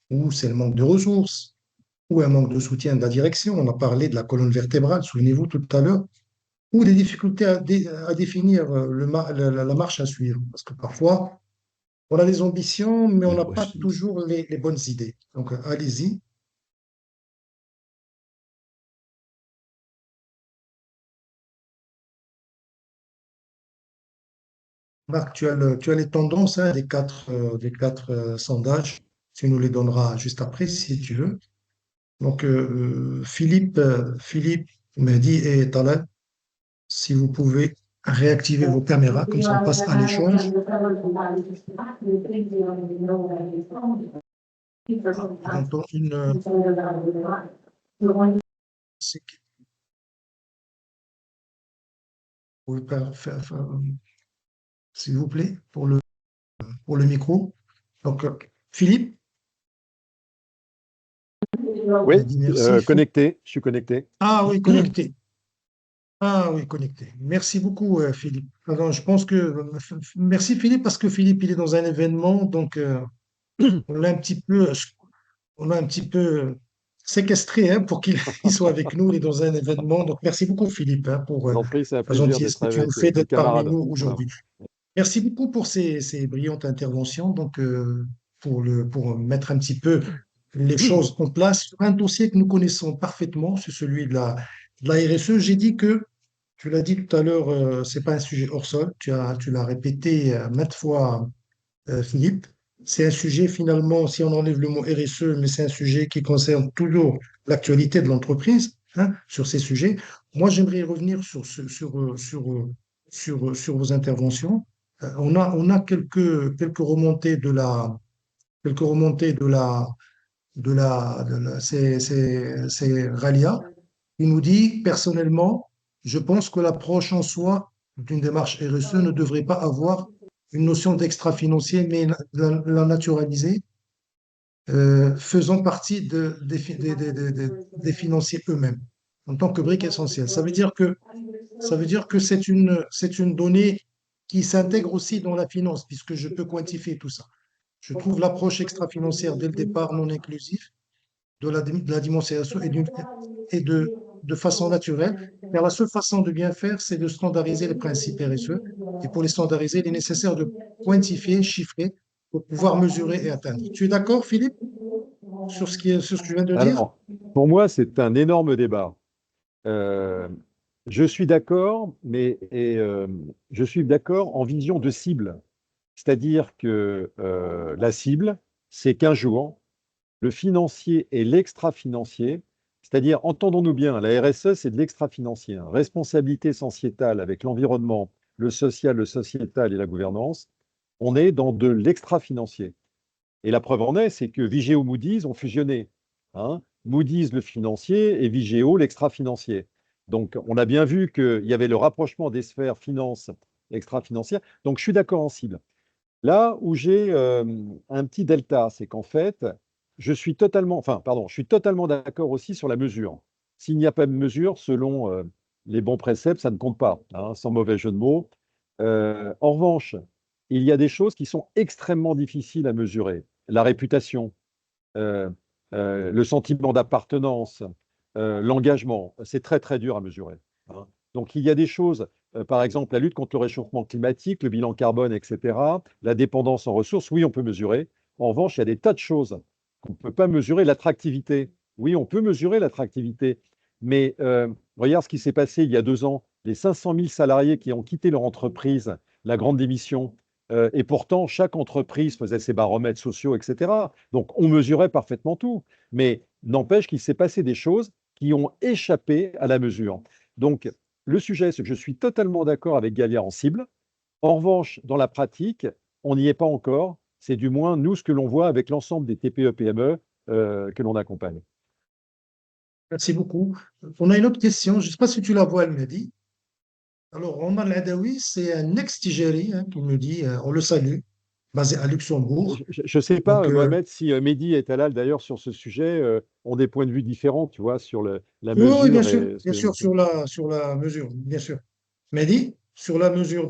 ou c'est le manque de ressources, ou un manque de soutien de la direction. On a parlé de la colonne vertébrale, souvenez-vous tout à l'heure, ou des difficultés à définir la marche à suivre. Parce que parfois, on a des ambitions, mais on n'a pas toujours les bonnes idées. Donc, allez-y. Marc, tu as les tendances hein, des quatre sondages. Tu nous les donneras juste après, si tu veux. Donc, Philippe, Mehdi et Talal, si vous pouvez réactiver vos caméras, comme ça on passe à l'échange. J'entends une. Vous pouvez faire, s'il vous plaît, pour le micro. Donc, Philippe, Oui, Il a dit merci. connecté, je suis connecté. Ah oui, connecté. Ah oui, connecté. Merci beaucoup, Philippe. Alors, je pense que merci Philippe parce que Philippe il est dans un événement, donc on l'a un petit peu, on l'a un petit peu séquestré hein, pour qu'il il soit avec nous. Il est dans un événement, donc merci beaucoup Philippe hein, pour J'en prie, c'est un la plaisir gentillesse d'être que tu nous avec fais des d'être parmi camarades. nous Voilà. aujourd'hui. Merci beaucoup pour ces brillantes interventions. Donc, pour mettre un petit peu les choses en place sur un dossier que nous connaissons parfaitement, c'est celui de la RSE. J'ai dit que, tu l'as dit tout à l'heure, c'est pas un sujet hors sol. Tu l'as répété maintes fois, Philippe. C'est un sujet finalement, si on enlève le mot RSE, mais c'est un sujet qui concerne toujours l'actualité de l'entreprise hein, sur ces sujets. Moi, j'aimerais revenir sur vos interventions. On a quelques remontées quelques remontées c'est Ralia qui nous dit personnellement, je pense que l'approche en soi d'une démarche RSE ne devrait pas avoir une notion d'extra-financier, mais la naturaliser, faisant partie des financiers eux-mêmes, en tant que brique essentielle. Ça veut dire que c'est une donnée qui s'intègre aussi dans la finance, puisque je peux quantifier tout ça. Je trouve l'approche extra-financière dès le départ non inclusive de la dimension de façon naturelle, car la seule façon de bien faire, c'est de standardiser les principes RSE. Et pour les standardiser, il est nécessaire de quantifier, chiffrer, pour pouvoir mesurer et atteindre. Tu es d'accord, Philippe, sur ce que je viens de dire? Alors, pour moi, c'est un énorme débat. Euh, je suis d'accord, je suis d'accord en vision de cible. C'est-à-dire que la cible, c'est qu'un jour, le financier et l'extra-financier, c'est-à-dire, entendons-nous bien, la RSE, c'est de l'extra-financier, hein. Responsabilité sociétale avec l'environnement, le social, le sociétal et la gouvernance, on est dans de l'extra-financier. Et la preuve en est, c'est que Vigeo Moody's ont fusionné, hein. Moody's le financier et Vigeo l'extra-financier. Donc, on a bien vu qu'il y avait le rapprochement des sphères finance extra-financière. Donc, je suis d'accord en cible. Là où j'ai un petit delta, c'est qu'en fait, je suis totalement d'accord aussi sur la mesure. S'il n'y a pas de mesure, selon les bons préceptes, ça ne compte pas, hein, sans mauvais jeu de mots. En revanche, il y a des choses qui sont extrêmement difficiles à mesurer. La réputation, euh, le sentiment d'appartenance, l'engagement, c'est très très dur à mesurer, hein. Donc il y a des choses, par exemple la lutte contre le réchauffement climatique, le bilan carbone, etc., la dépendance en ressources, oui, on peut mesurer. En revanche, il y a des tas de choses qu'on ne peut pas mesurer. L'attractivité, oui, on peut mesurer l'attractivité, mais regarde ce qui s'est passé il y a 2 ans, les 500 000 salariés qui ont quitté leur entreprise, la grande démission. Et pourtant, chaque entreprise faisait ses baromètres sociaux, etc. Donc, on mesurait parfaitement tout. Mais n'empêche qu'il s'est passé des choses qui ont échappé à la mesure. Donc, le sujet, c'est que je suis totalement d'accord avec Galia en cible. En revanche, dans la pratique, on n'y est pas encore. C'est du moins, nous, ce que l'on voit avec l'ensemble des TPE-PME que l'on accompagne. Merci beaucoup. On a une autre question. Je ne sais pas si tu la vois, elle me dit. Alors, Omar Al-Adawi, c'est un ex-Tijari hein, qui me dit, on le salue, basé à Luxembourg. Je ne sais pas, Donc, Mohamed, si Mehdi et Talal, d'ailleurs, sur ce sujet, ont des points de vue différents, tu vois, sur la oui, oui, mesure et bien sûr, sur la mesure, bien sûr. Mehdi, sur la mesure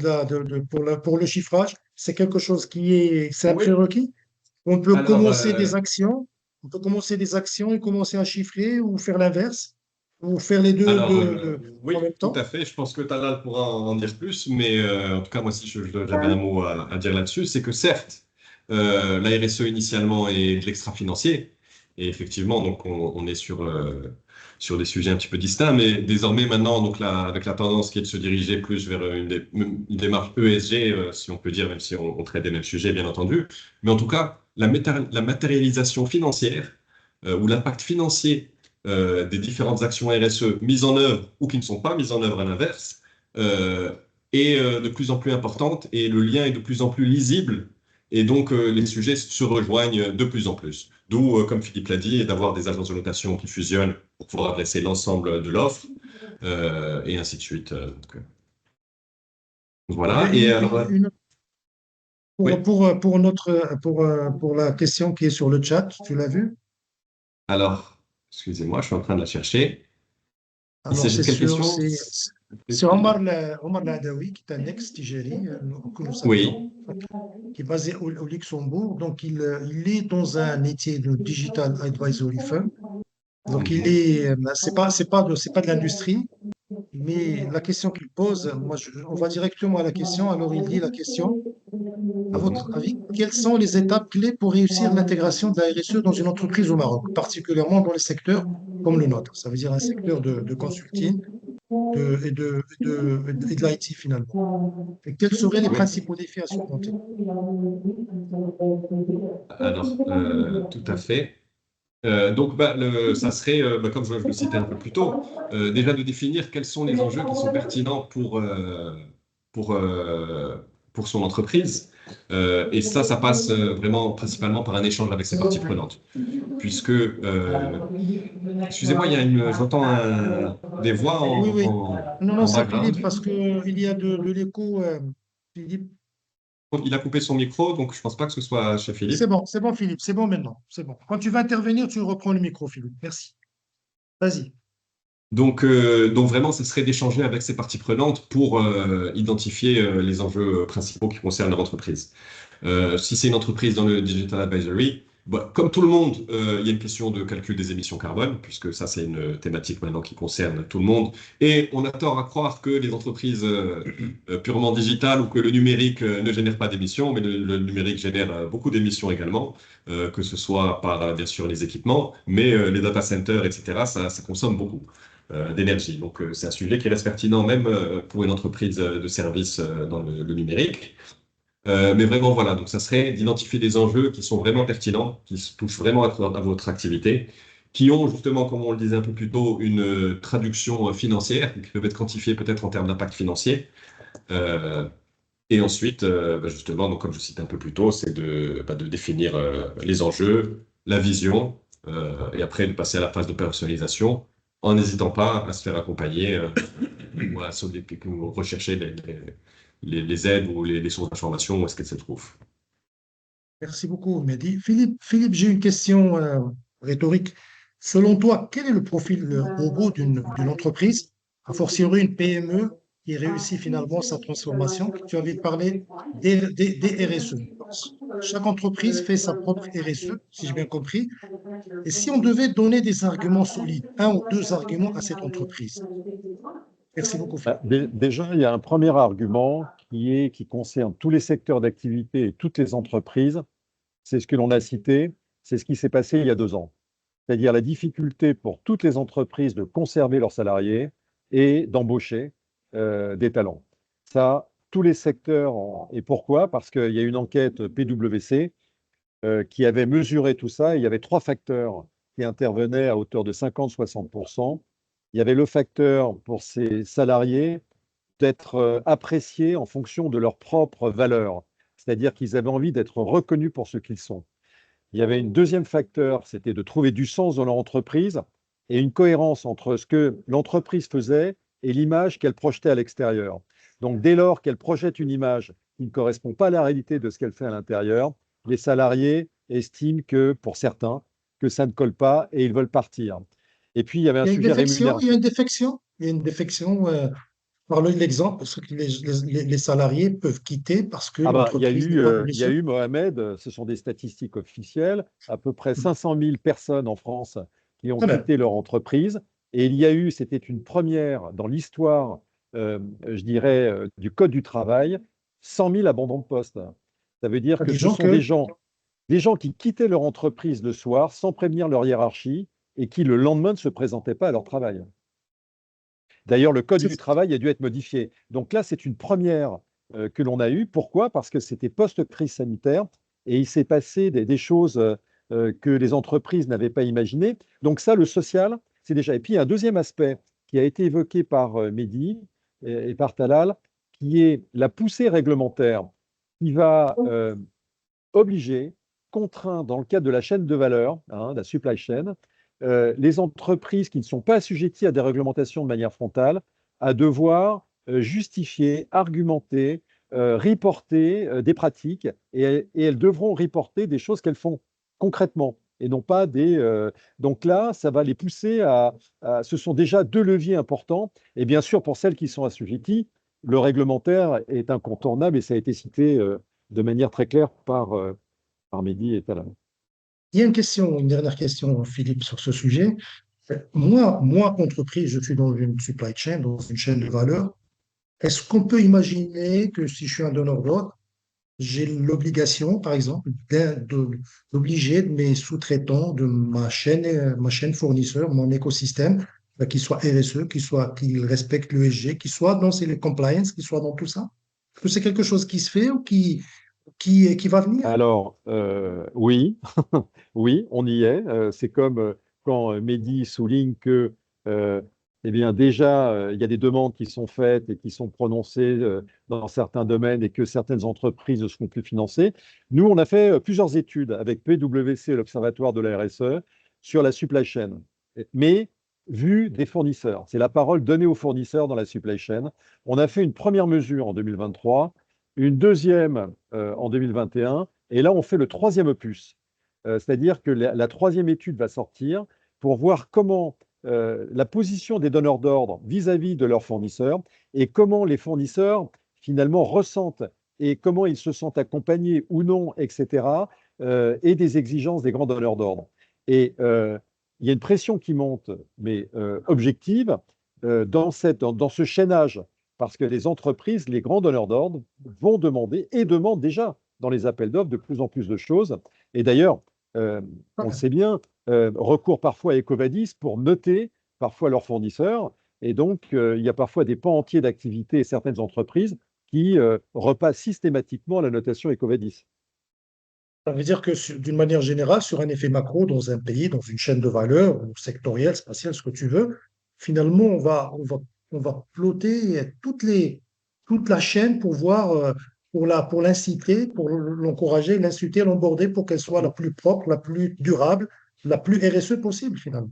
pour le chiffrage, c'est quelque chose c'est un Oui. prérequis. On peut Alors, commencer des actions, on peut commencer des actions et commencer à chiffrer ou faire l'inverse, ou faire les deux Alors, en oui, même tout temps. à fait. Je pense que Talal pourra en dire plus, mais en tout cas, moi, si j'avais un mot à dire là-dessus, c'est que certes, la RSE initialement est de l'extra-financier, et effectivement, donc on est sur des sujets un petit peu distincts, mais désormais maintenant, donc avec la tendance qui est de se diriger plus vers une démarche ESG, si on peut dire, même si on traite des mêmes sujets, bien entendu, mais en tout cas, la matérialisation financière ou l'impact financier des différentes actions RSE mises en œuvre ou qui ne sont pas mises en œuvre à l'inverse, euh, est de plus en plus importante et le lien est de plus en plus lisible. Et donc, les sujets se rejoignent de plus en plus. D'où, comme Philippe l'a dit, d'avoir des agences de notation qui fusionnent pour pouvoir adresser l'ensemble de l'offre et ainsi de suite. Voilà. J'ai Et alors, oui. pour la question qui est sur le chat, tu l'as vu? Alors, Excusez-moi, je suis en train de la chercher. Il Alors, s'agit de c'est quelle sûr, question? c'est Omar Ladawi, qui est un ex-Tijari, que nous Oui. saluons, qui est basé au Luxembourg. Donc, il est dans un métier de Digital Advisory Firm. Donc, Mhm. c'est pas de l'industrie, mais la question qu'il pose, on va directement à la question. Alors, il dit la question, à votre Mhm. avis, quelles sont les étapes clés pour réussir l'intégration de la RSE dans une entreprise au Maroc, particulièrement dans les secteurs comme le nôtre? Ça veut dire un secteur de consulting et de l'IT finalement. Et quels seraient les Oui. principaux défis à surmonter? Alors, tout à fait. Donc, ça serait, comme je le citais un peu plus tôt, déjà de définir quels sont les enjeux qui sont pertinents pour, euh, pour son entreprise. Et ça passe vraiment principalement par un échange avec ses parties prenantes. Puisque, excusez-moi, j'entends des voix Oui, oui. Non, non, en c'est background. Philippe, parce qu'il y a de l'écho. Philippe. Il a coupé son micro, donc je pense pas que ce soit chez Philippe. C'est bon, Philippe, c'est bon maintenant, c'est bon. Quand tu vas intervenir, tu reprends le micro, Philippe. Merci. Vas-y. Donc vraiment, ce serait d'échanger avec ces parties prenantes pour identifier les enjeux principaux qui concernent leur entreprise. Si c'est une entreprise dans le Digital Advisory, comme tout le monde, il y a une question de calcul des émissions carbone, puisque ça, c'est une thématique maintenant qui concerne tout le monde. Et on a tort à croire que les entreprises purement digitales ou que le numérique ne génère pas d'émissions, mais le numérique génère beaucoup d'émissions également, que ce soit par, bien sûr, les équipements, mais les data centers, etc., ça consomme beaucoup d'énergie. Donc, c'est un sujet qui reste pertinent même pour une entreprise de service dans le numérique. Mais vraiment, voilà, donc ça serait d'identifier des enjeux qui sont vraiment pertinents, qui se touchent vraiment à votre activité, qui ont justement, comme on le disait un peu plus tôt, une traduction financière, qui peuvent être quantifiées peut-être en termes d'impact financier. Euh, et ensuite, justement, donc, comme je citais un peu plus tôt, c'est de définir les enjeux, la vision, et après de passer à la phase de personnalisation, en n'hésitant pas à se faire accompagner ou à ou rechercher les aides ou les sources d'information, où est-ce qu'elles se trouvent. Merci beaucoup, Mehdi. Philippe, j'ai une question rhétorique. Selon toi, quel est le profil robot d'une entreprise, a fortiori une PME, qui réussit finalement sa transformation? Tu avais parlé des RSE. Chaque entreprise fait sa propre RSE, si j'ai bien compris. Et si on devait donner des arguments solides, un ou deux arguments à cette entreprise? Merci beaucoup, Philippe. Déjà, il y a un premier argument qui concerne tous les secteurs d'activité et toutes les entreprises. C'est ce que l'on a cité, c'est ce qui s'est passé il y a 2 ans. C'est-à-dire la difficulté pour toutes les entreprises de conserver leurs salariés et d'embaucher des talents. Ça, tous les secteurs. Et pourquoi? Parce qu'il y a une enquête PwC qui avait mesuré tout ça. Et il y avait 3 facteurs qui intervenaient à hauteur de 50-60%. Il y avait le facteur pour ces salariés d'être appréciés en fonction de leurs propres valeurs, c'est-à-dire qu'ils avaient envie d'être reconnus pour ce qu'ils sont. Il y avait un deuxième facteur, c'était de trouver du sens dans leur entreprise et une cohérence entre ce que l'entreprise faisait et l'image qu'elle projetait à l'extérieur. Donc, dès lors qu'elle projette une image qui ne correspond pas à la réalité de ce qu'elle fait à l'intérieur, les salariés estiment que, pour certains, que ça ne colle pas et ils veulent partir. Et puis, il y avait un Il y a une sujet défection, il y a rémunération. une défection, il y a une défection. Par l'exemple, parce que les salariés peuvent quitter parce que Ah bah, l'entreprise n'est pas il y a RSE. eu, Mohamed, ce sont des statistiques officielles, à peu près 500 000 personnes en France qui ont Quand même. quitté leur entreprise. Et il y a eu, c'était une première dans l'histoire, je dirais, du Code du travail, 100 000 abandons de poste. Ça veut dire que ce Disons sont que des gens qui quittaient leur entreprise le soir sans prévenir leur hiérarchie et qui, le lendemain, ne se présentaient pas à leur travail. D'ailleurs, le Code du c'est travail a dû être modifié. Donc là, c'est une première que l'on a eue. Pourquoi? Parce que c'était post-crise sanitaire et il s'est passé des choses que les entreprises n'avaient pas imaginées. Donc ça, le social, c'est déjà. Et puis, il y a un deuxième aspect qui a été évoqué par Mehdi et par Talal, qui est la poussée réglementaire qui va obliger, contraindre, dans le cadre de la chaîne de valeur, la supply chain, les entreprises qui ne sont pas assujetties à des réglementations de manière frontale, à devoir justifier, argumenter, reporter des pratiques, et elles devront reporter des choses qu'elles font concrètement et non pas des. Donc là, ça va les pousser ce sont déjà deux leviers importants. Et bien sûr, pour celles qui sont assujetties, le réglementaire est incontournable et ça a été cité de manière très claire par Mehdi et Talal. Il y a une dernière question, Philippe, sur ce sujet. Moi, entreprise, je suis dans une supply chain, dans une chaîne de valeur. Est-ce qu'on peut imaginer que si je suis un donneur d'ordre, j'ai l'obligation, par exemple, d'obliger mes sous-traitants de ma chaîne fournisseur, mon écosystème, qu'ils soient RSE, qu'ils respectent l'ESG, qu'ils soient dans les compliance, qu'ils soient dans tout ça? Est-ce que c'est quelque chose qui se fait ou qui va venir? Alors, oui, oui, on y est. C'est comme quand Mehdi souligne que, eh bien, déjà, il y a des demandes qui sont faites et qui sont prononcées dans certains domaines et que certaines entreprises ne seront plus financées. Nous, on a fait plusieurs études avec PwC, l'Observatoire de la RSE, sur la supply chain, mais vu des fournisseurs. C'est la parole donnée aux fournisseurs dans la supply chain. On a fait une première mesure en 2023, une deuxième en 2021, et là, on fait le troisième opus. C'est-à-dire que la troisième étude va sortir pour voir comment la position des donneurs d'ordre vis-à-vis de leurs fournisseurs et comment les fournisseurs finalement ressentent et comment ils se sentent accompagnés ou non, etc., et des exigences des grands donneurs d'ordre. Et il y a une pression qui monte, mais objective, dans ce chaînage, parce que les entreprises, les grands donneurs d'ordre vont demander et demandent déjà dans les appels d'offres de plus en plus de choses. Et d'ailleurs, on le sait bien, recours parfois à EcoVadis pour noter parfois leurs fournisseurs. Et donc, il y a parfois des pans entiers d'activité et certaines entreprises qui repassent systématiquement la notation EcoVadis. Ça veut dire que d'une manière générale, sur un effet macro dans un pays, dans une chaîne de valeur, ou sectorielle, spatiale, ce que tu veux, finalement, on va ploter toute la chaîne pour voir, pour l'inciter, pour l'encourager, l'insulter, l'emborder pour qu'elle soit la plus propre, la plus durable, la plus RSE possible, finalement.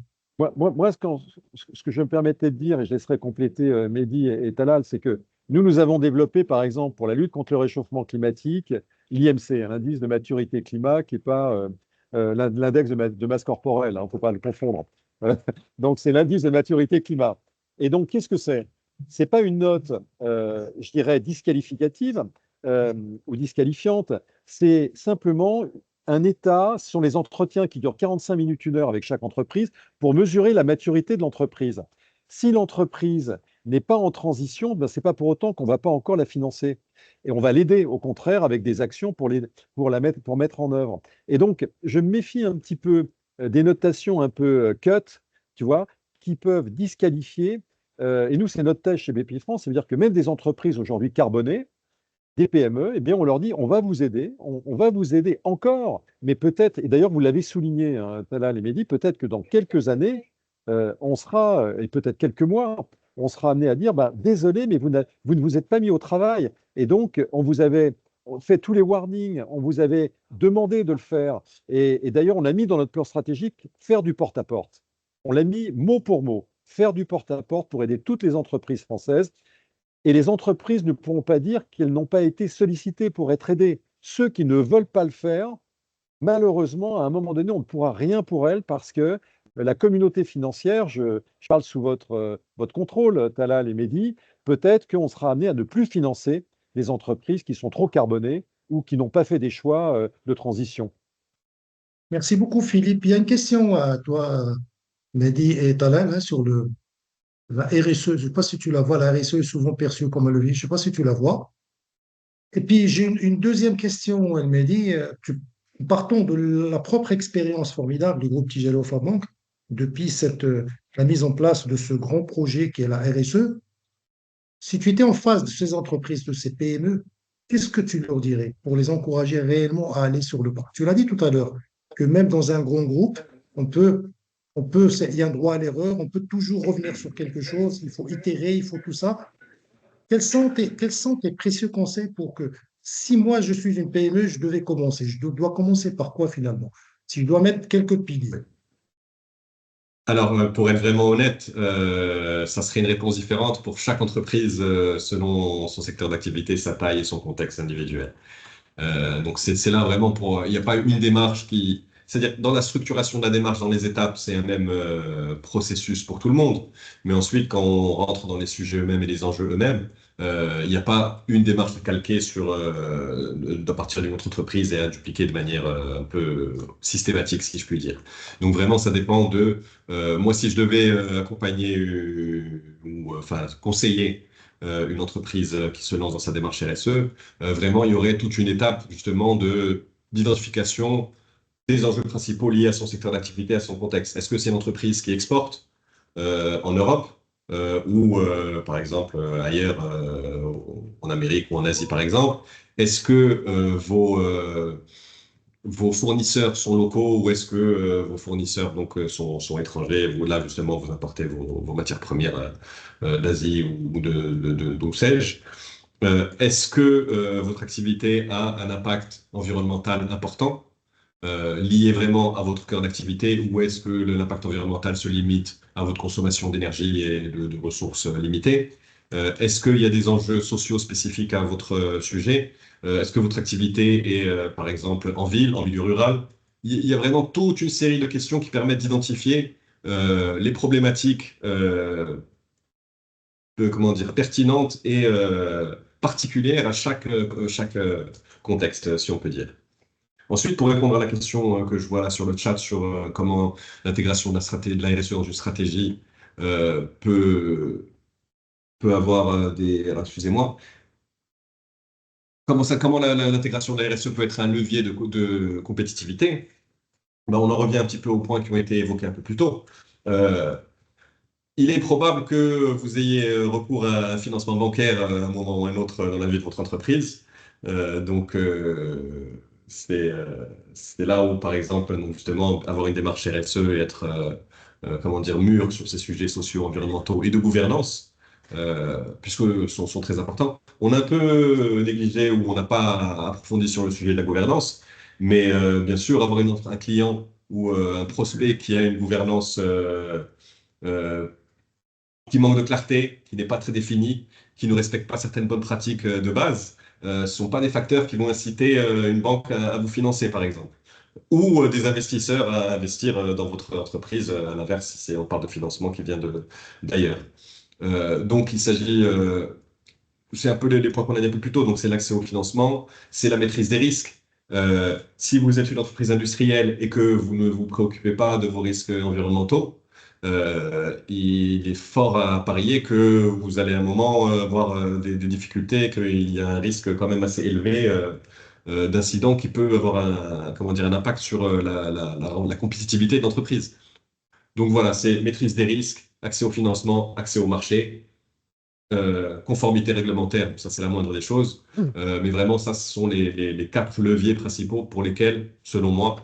Moi, ce que je me permettais de dire, et je laisserai compléter Mehdi et Talal, c'est que nous avons développé, par exemple, pour la lutte contre le réchauffement climatique, l'IMC, l'indice de maturité climat, qui n'est pas l'index de masse corporelle, il ne faut pas le confondre. Donc, c'est l'indice de maturité climat. Et donc, qu'est-ce que c'est? Ce n'est pas une note, je dirais, disqualificative ou disqualifiante, c'est simplement un état, ce sont les entretiens qui durent 45 minutes, 1 heure avec chaque entreprise pour mesurer la maturité de l'entreprise. Si l'entreprise n'est pas en transition, ben, ce n'est pas pour autant qu'on ne va pas encore la financer. Et on va l'aider, au contraire, avec des actions pour mettre en œuvre. Et donc, je me méfie un petit peu des notations un peu cut, tu vois, qui peuvent disqualifier. Et nous, c'est notre thèse chez Bpifrance, ça veut dire que même des entreprises aujourd'hui carbonées, des PME, eh bien, on leur dit, on va vous aider, on va vous aider encore, mais peut-être, et d'ailleurs, vous l'avez souligné, hein, Talal et Mehdi, peut-être que dans quelques années, on sera, et peut-être quelques mois, on sera amené à dire, bah, désolé, mais vous ne vous êtes pas mis au travail. Et donc, on vous avait fait tous les warnings, on vous avait demandé de le faire. Et d'ailleurs, on a mis dans notre plan stratégique faire du porte-à-porte. On l'a mis mot pour mot, faire du porte-à-porte pour aider toutes les entreprises françaises. Et les entreprises ne pourront pas dire qu'elles n'ont pas été sollicitées pour être aidées. Ceux qui ne veulent pas le faire, malheureusement, à un moment donné, on ne pourra rien pour elles parce que la communauté financière, je parle sous votre contrôle, Talal et Mehdi, peut-être qu'on sera amené à ne plus financer les entreprises qui sont trop carbonées ou qui n'ont pas fait des choix de transition. Merci beaucoup, Philippe. Il y a une question à toi, Mehdi et Talal, hein, sur la RSE. Je ne sais pas si tu la vois. La RSE est souvent perçue comme un levier. Je ne sais pas si tu la vois. Et puis, j'ai une deuxième question, elle m'a dit, partons de la propre expérience formidable du groupe Tigelo Fabank depuis la mise en place de ce grand projet qui est la RSE. Si tu étais en face de ces entreprises, de ces PME, qu'est-ce que tu leur dirais pour les encourager réellement à aller sur le pas? Tu l'as dit tout à l'heure, que même dans un grand groupe, il y a un droit à l'erreur, on peut toujours revenir sur quelque chose, il faut itérer, il faut tout ça. Quels sont tes précieux conseils pour que si moi je suis une PME, je devais commencer? Je dois commencer par quoi finalement? Si je dois mettre quelques piliers. Alors, pour être vraiment honnête, ça serait une réponse différente pour chaque entreprise selon son secteur d'activité, sa taille et son contexte individuel. Donc, c'est là vraiment il n'y a pas une démarche qui. C'est-à-dire, dans la structuration de la démarche, dans les étapes, c'est un même processus pour tout le monde. Mais ensuite, quand on rentre dans les sujets eux-mêmes et les enjeux eux-mêmes, il n'y a pas une démarche calquée à partir d'une autre entreprise et à dupliquer de manière un peu systématique, si je puis dire. Donc vraiment, ça dépend de moi, si je devais accompagner ou enfin conseiller une entreprise qui se lance dans sa démarche RSE, vraiment, il y aurait toute une étape justement d'identification des enjeux principaux liés à son secteur d'activité, à son contexte. Est-ce que c'est une entreprise qui exporte en Europe ou, par exemple, ailleurs, en Amérique ou en Asie, par exemple? Est-ce que vos fournisseurs sont locaux ou est-ce que vos fournisseurs donc, sont étrangers? Vous, là, justement, vous importez vos matières premières d'Asie ou d'où sais-je. Est-ce que votre activité a un impact environnemental important lié vraiment à votre cœur d'activité ou est-ce que l'impact environnemental se limite à votre consommation d'énergie et de ressources limitées? Est-ce qu'il y a des enjeux sociaux spécifiques à votre sujet? Est-ce que votre activité est, par exemple, en milieu rural? Il y a vraiment toute une série de questions qui permettent d'identifier les problématiques comment dire, pertinentes et particulières à chaque contexte, si on peut dire. Ensuite, pour répondre à la question que je vois là sur le chat sur comment l'intégration de la RSE dans une stratégie peut avoir des... Alors, excusez-moi. Comment l'intégration de la RSE peut être un levier de compétitivité? Ben, on en revient un petit peu aux points qui ont été évoqués un peu plus tôt. Il est probable que vous ayez recours à un financement bancaire à un moment ou à un autre dans la vie de votre entreprise. Donc, c'est là où, par exemple, donc justement, avoir une démarche RSE et être, comment dire, mûr sur ces sujets sociaux, environnementaux et de gouvernance, puisque sont très importants. On a un peu négligé ou on n'a pas approfondi sur le sujet de la gouvernance, mais bien sûr, avoir un client ou un prospect qui a une gouvernance euh, qui manque de clarté, qui n'est pas très définie, qui ne respecte pas certaines bonnes pratiques de base, ne sont pas des facteurs qui vont inciter une banque à vous financer, par exemple, ou des investisseurs à investir dans votre entreprise, à l'inverse, si on parle de financement qui vient d'ailleurs. Donc, il s'agit, c'est un peu les points qu'on a dit un peu plus tôt, donc c'est l'accès au financement, c'est la maîtrise des risques. Si vous êtes une entreprise industrielle et que vous ne vous préoccupez pas de vos risques environnementaux, il est fort à parier que vous allez à un moment avoir des difficultés, qu'il y a un risque quand même assez élevé d'incident qui peut avoir comment dire, un impact sur la compétitivité de l'entreprise. Donc voilà, c'est maîtrise des risques, accès au financement, accès au marché. Conformité réglementaire, ça c'est la moindre des choses, mais vraiment ça ce sont les quatre leviers principaux pour lesquels, selon moi,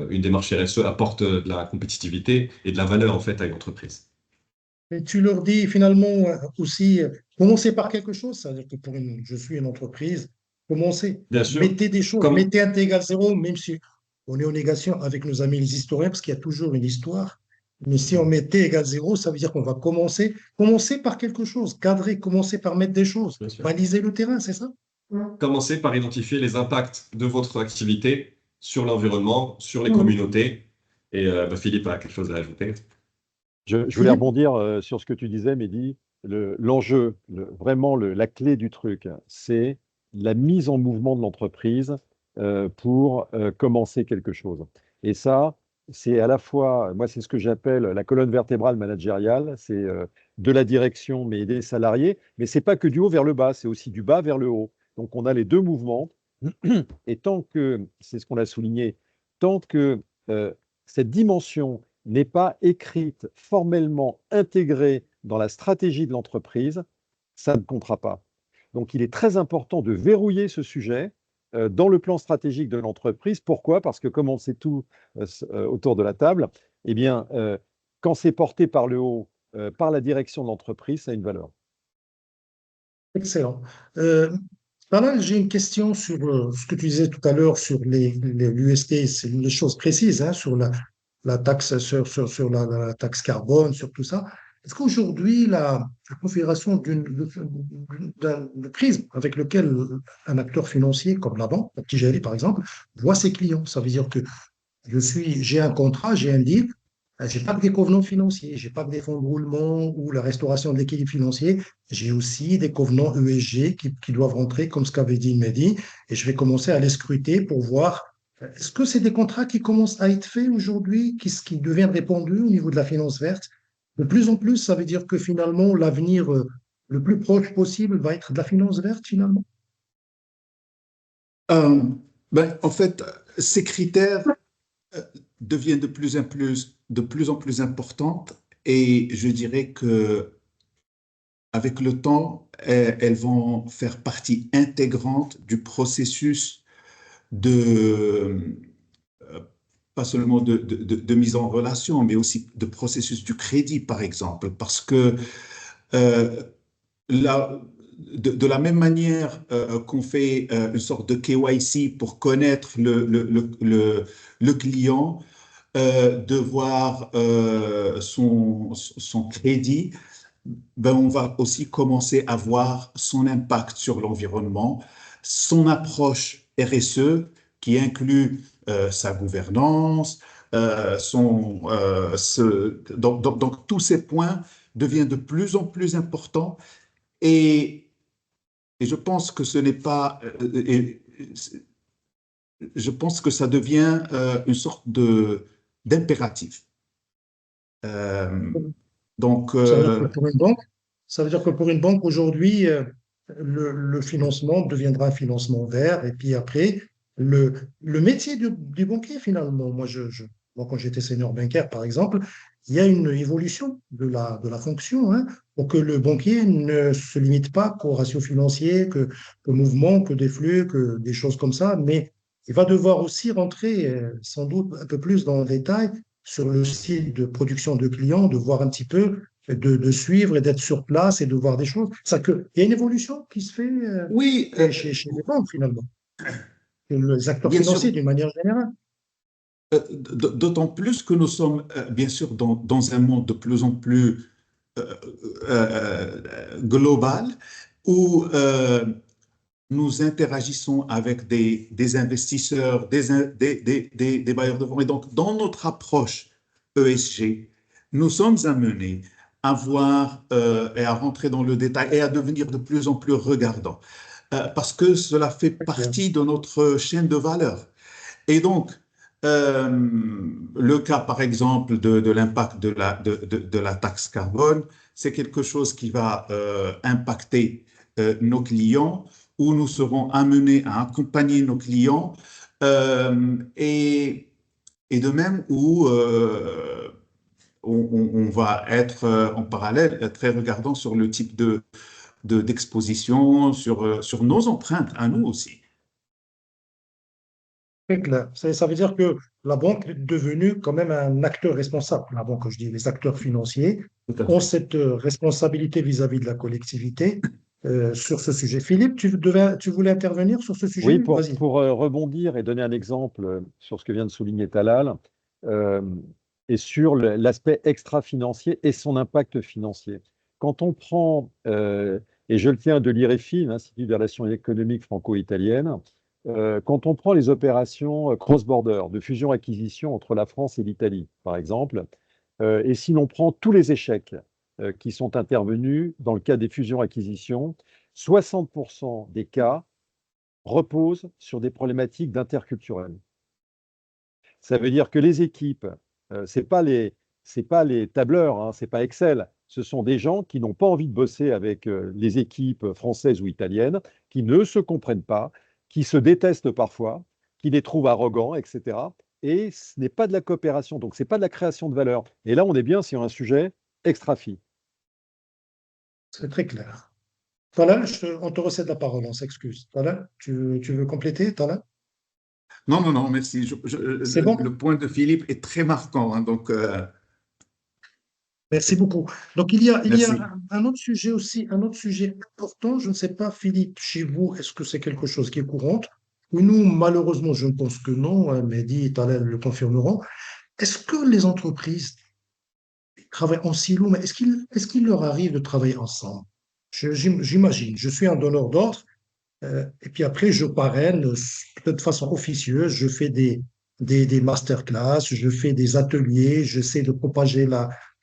une démarche RSE apporte de la compétitivité et de la valeur en fait à une entreprise. Et tu leur dis finalement aussi, commencez par quelque chose, c'est-à-dire que je suis une entreprise, commencez, Bien sûr, mettez des choses, comme mettez un T égale zéro, même si on est en négation avec nos amis les historiens, parce qu'il y a toujours une histoire. Mais si on met T égale zéro, ça veut dire qu'on va commencer par quelque chose, cadrer, commencer par mettre des choses, bien sûr. baliser le terrain, c'est ça? Commencez par identifier les impacts de votre activité sur l'environnement, sur les communautés. Et Philippe a quelque chose à ajouter. Je voulais Philippe, rebondir sur ce que tu disais, Mehdi. L'enjeu, vraiment la clé du truc, c'est la mise en mouvement de l'entreprise pour commencer quelque chose. Et ça, c'est à la fois, moi, c'est ce que j'appelle la colonne vertébrale managériale, c'est de la direction, mais des salariés. Mais c'est pas que du haut vers le bas, c'est aussi du bas vers le haut. Donc, on a les deux mouvements. Et tant que, c'est ce qu'on a souligné, tant que cette dimension n'est pas écrite, formellement intégrée dans la stratégie de l'entreprise, ça ne comptera pas. Donc, il est très important de verrouiller ce sujet dans le plan stratégique de l'entreprise. Pourquoi? Parce que, comme on sait tout autour de la table, eh bien, quand c'est porté par le haut, par la direction de l'entreprise, ça a une valeur. excellent. Talal, j'ai une question sur ce que tu disais tout à l'heure sur l'UST, c'est les choses précises, hein, sur la taxe sur la taxe carbone, sur tout ça. Est-ce qu'aujourd'hui, la configuration d'un prisme avec lequel un acteur financier comme la banque, la TGLI par exemple, voit ses clients, ça veut dire que J'ai un contrat, j'ai un deal, j'ai pas que des covenants financiers, j'ai pas que des fonds de roulement ou la restauration de l'équilibre financier, j'ai aussi des covenants ESG qui doivent rentrer, comme ce qu'avait dit Mehdi, et je vais commencer à les scruter pour voir est-ce que c'est des contrats qui commencent à être faits aujourd'hui, qui deviennent répandus au niveau de la finance verte? De plus en plus, ça veut dire que finalement, l'avenir le plus proche possible va être de la finance verte, finalement. Euh, en fait, ces critères euh, deviennent de plus en plus importantes et je dirais que avec le temps, elles vont faire partie intégrante du processus de, euh, pas seulement de mise en relation, mais aussi de processus du crédit, par exemple, parce que euh, la- de la même manière qu'on fait une sorte de KYC pour connaître le client, de voir son crédit, on va aussi commencer à voir son impact sur l'environnement, son approche RSE qui inclut sa gouvernance, donc tous ces points deviennent de plus en plus importants et, et je pense que ce n'est pas, je pense que ça devient une sorte d'impératif. Euh, donc, Ça veut dire que pour une banque, ça veut dire que pour une banque aujourd'hui, le financement deviendra un financement vert. Et puis après, le métier du banquier, finalement, moi, quand j'étais senior bancaire, par exemple, il y a une évolution de la fonction, hein, pour que le banquier ne se limite pas qu'au ratio financier, que mouvement, que des flux, que des choses comme ça, mais il va devoir aussi rentrer sans doute un peu plus dans le détail sur le site de production de clients, de voir un petit peu de suivre et d'être sur place et de voir des choses. Il y a une évolution qui se fait oui, chez les banques, finalement, et les acteurs bien sûr, financiers d'une manière générale. d'autant plus que nous sommes, bien sûr, dans un monde de plus en plus euh, global où nous interagissons avec des investisseurs, des bailleurs de fonds. Et donc, dans notre approche ESG, nous sommes amenés à voir et à rentrer dans le détail et à devenir de plus en plus regardants, parce que cela fait Très clair. partie de notre chaîne de valeur. Et donc, euh, le cas, par exemple, de l'impact de la taxe carbone, c'est quelque chose qui va impacter nos clients, où nous serons amenés à accompagner nos clients, et de même où on va être en parallèle très regardant sur le type d'exposition, sur nos empreintes à nous aussi. Très clair. Ça veut dire que la banque est devenue quand même un acteur responsable. La banque, je dis, les acteurs financiers Tout à ont fait. cette responsabilité vis-à-vis de la collectivité sur ce sujet. Philippe, tu voulais intervenir sur ce sujet? Oui, Vas-y. pour rebondir et donner un exemple sur ce que vient de souligner Talal, euh, et sur l'aspect extra-financier et son impact financier. Quand on prend, et je le tiens de l'IREFI, l'Institut des relations économiques franco-italiennes, quand on prend les opérations cross-border, de fusion-acquisition entre la France et l'Italie, par exemple, et si l'on prend tous les échecs qui sont intervenus dans le cas des fusions-acquisitions, 60% des cas repose sur des problématiques d'interculturel. Ça veut dire que les équipes, c'est pas les tableurs, hein, c'est pas Excel. Ce sont des gens qui n'ont pas envie de bosser avec les équipes françaises ou italiennes, qui ne se comprennent pas, qui se détestent parfois, qui les trouvent arrogants, etc. Et ce n'est pas de la coopération, donc ce n'est pas de la création de valeur. Et là, on est bien sur un sujet extra-fi. C'est très clair. Talal, on te recède la parole, on s'excuse. Talal, tu veux compléter, Talal? Non, non, non, merci. C'est Le, bon? le point de Philippe est très marquant, hein, donc Merci beaucoup. Donc, il y a merci. un autre sujet aussi, un autre sujet important. Je ne sais pas, Philippe, chez vous, est-ce que c'est quelque chose qui est courant? Ou nous, malheureusement, je pense que non, hein, Mehdi et Talal le confirmeront. Est-ce que les entreprises travaillent en silo, mais est-ce qu'il leur arrive de travailler ensemble? J'imagine, je suis un donneur d'ordre, et puis après, je parraine, peut-être de façon officieuse, je fais des masterclass, je fais des ateliers, j'essaie de propager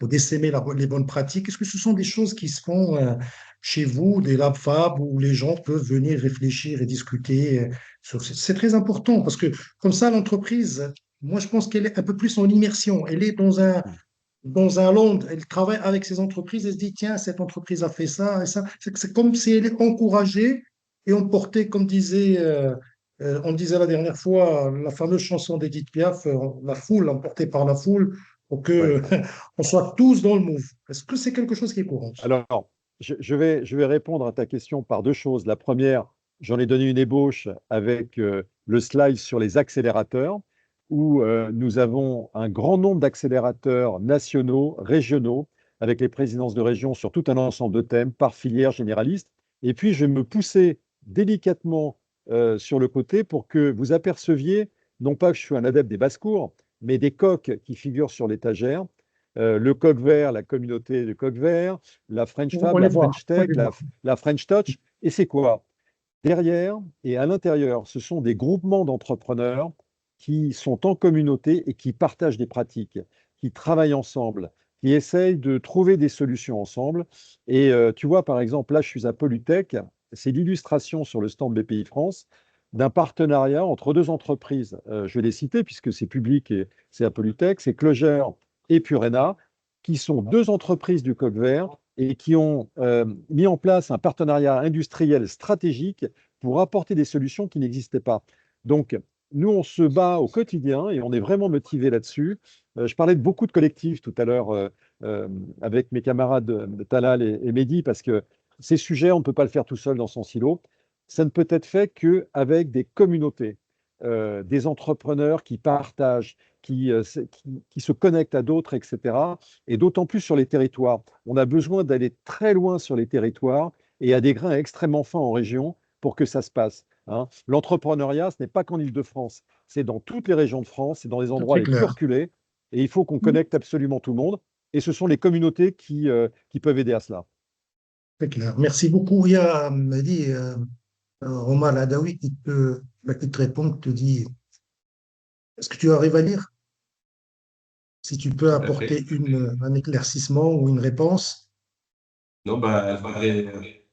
ou d'essaimer les bonnes pratiques. Est-ce que ce sont des choses qui se font chez vous, des lab fab, où les gens peuvent venir réfléchir et discuter c'est très important parce que comme ça, l'entreprise, moi, je pense qu'elle est un peu plus en immersion. Elle est dans un land, elle travaille avec ces entreprises, elle se dit, tiens, cette entreprise a fait ça et ça. C'est comme si elle est encouragée et emportée, comme on disait la dernière fois, la fameuse chanson d'Edith Piaf, la foule, emportée par la foule, pour Ouais. que on soit tous dans le move. Est-ce que c'est quelque chose qui est courant? Alors, je vais répondre à ta question par deux choses. La première, j'en ai donné une ébauche avec le slide sur les accélérateurs, où nous avons un grand nombre d'accélérateurs nationaux, régionaux, avec les présidences de région sur tout un ensemble de thèmes, par filière généraliste. Et puis, je vais me pousser délicatement sur le côté pour que vous aperceviez, non pas que je suis un adepte des basses-cours, mais des coques qui figurent sur l'étagère. Le coq vert, la communauté du coq vert, la French On Fab, les la voit, French on Tech, les voit. la French Touch. Et c'est quoi? Derrière et à l'intérieur, ce sont des groupements d'entrepreneurs qui sont en communauté et qui partagent des pratiques, qui travaillent ensemble, qui essayent de trouver des solutions ensemble. Et tu vois, par exemple, là, je suis à Polytech, c'est l'illustration sur le stand BPI France d'un partenariat entre deux entreprises. Je vais les citer puisque c'est public et c'est à Polytech, c'est Clogère et Purena, qui sont deux entreprises du coq vert et qui ont mis en place un partenariat industriel stratégique pour apporter des solutions qui n'existaient pas. Donc, nous, on se bat au quotidien et on est vraiment motivé là-dessus. Je parlais de beaucoup de collectifs tout à l'heure avec mes camarades Talal et Mehdi, parce que ces sujets, on ne peut pas le faire tout seul dans son silo. Ça ne peut être fait qu'avec des communautés, des entrepreneurs qui partagent, qui se connectent à d'autres, etc. Et d'autant plus sur les territoires. On a besoin d'aller très loin sur les territoires et à des grains extrêmement fins en région pour que ça se passe. Hein. L'entrepreneuriat, ce n'est pas qu'en Île-de-France, c'est dans toutes les régions de France, c'est dans les C'est endroits très les plus clair. reculés. Et il faut qu'on connecte absolument tout le monde. Et ce sont les communautés qui peuvent aider à cela. Très clair. Merci beaucoup. Il y a, m'a dit, Omar Adawi qui te répond, qui te dit, est-ce que tu arrives à lire? Si tu peux Tout à fait. apporter un éclaircissement ou une réponse. Non, bah, je voudrais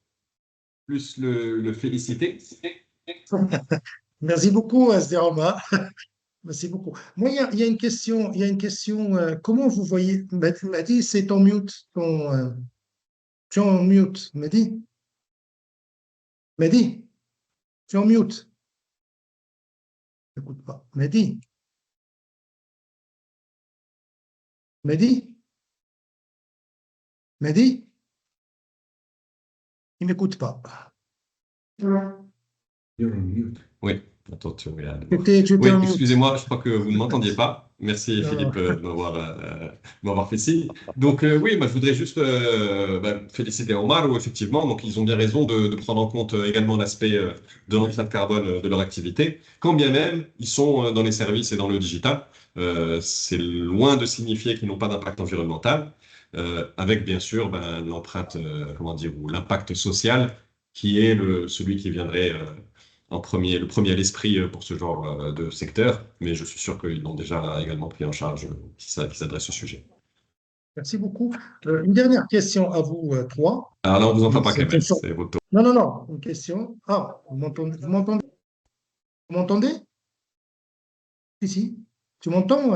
plus le féliciter. Merci beaucoup, Asder Omar. Merci beaucoup. Moi, il y a une question. Comment vous voyez, m'a dit, c'est en mute, tu es en mute, Mehdi, tu es en mute. Écoute pas. Mehdi, Mehdi, il m'écoute pas. Oui, attention, regarde. Tu étais Oui, en mute. excusez-moi, je crois que vous ne m'entendiez pas. Merci Non, non. Philippe de m'avoir fait signe. Donc oui, moi je voudrais juste féliciter Omar, où effectivement, donc ils ont bien raison de prendre en compte également l'aspect de l'empreinte carbone de leur activité, quand bien même ils sont dans les services et dans le digital. C'est loin de signifier qu'ils n'ont pas d'impact environnemental, avec bien sûr l'empreinte, comment dire, ou l'impact social qui est celui qui viendrait le premier à l'esprit pour ce genre de secteur, mais je suis sûr qu'ils l'ont déjà également pris en charge, qui s'adresse au sujet. Merci beaucoup. Une dernière question à vous trois. Alors là, on ne vous entend pas, C'est une Kamel, question. c'est votre tour. Non, non, non. Une question. Ah, vous m'entendez? Vous m'entendez? Si, si. Tu m'entends?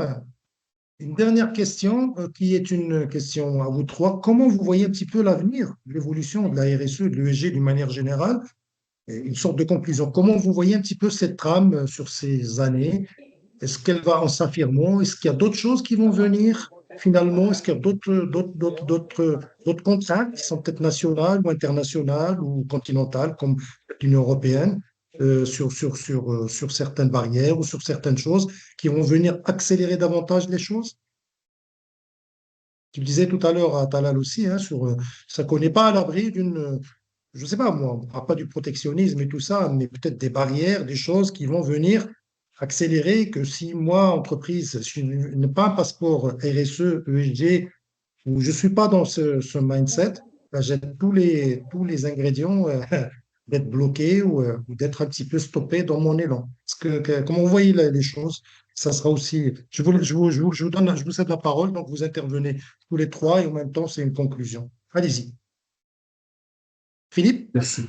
Une dernière question qui est une question à vous trois. Comment vous voyez un petit peu l'avenir, l'évolution de la RSE, de l'ESG d'une manière générale? Et une sorte de conclusion. Comment vous voyez un petit peu cette trame sur ces années? Est-ce qu'elle va en s'affirmant? Est-ce qu'il y a d'autres choses qui vont venir finalement? Est-ce qu'il y a d'autres contraintes qui sont peut-être nationales ou internationales ou continentales comme l'Union européenne sur certaines barrières ou sur certaines choses qui vont venir accélérer davantage les choses? Tu le disais tout à l'heure à Talal aussi, hein, ça qu'on n'est pas à l'abri je ne sais pas moi, on ne parle pas du protectionnisme et tout ça, mais peut-être des barrières, des choses qui vont venir accélérer que si moi, entreprise, je n'ai pas un passeport RSE, ESG, ou je ne suis pas dans ce mindset, ben, j'ai tous les ingrédients d'être bloqué ou d'être un petit peu stoppé dans mon élan. Parce comment vous voyez les choses, ça sera aussi. Je vous cède la parole, donc vous intervenez tous les trois et en même temps, c'est une conclusion. Allez-y. Philippe? Merci.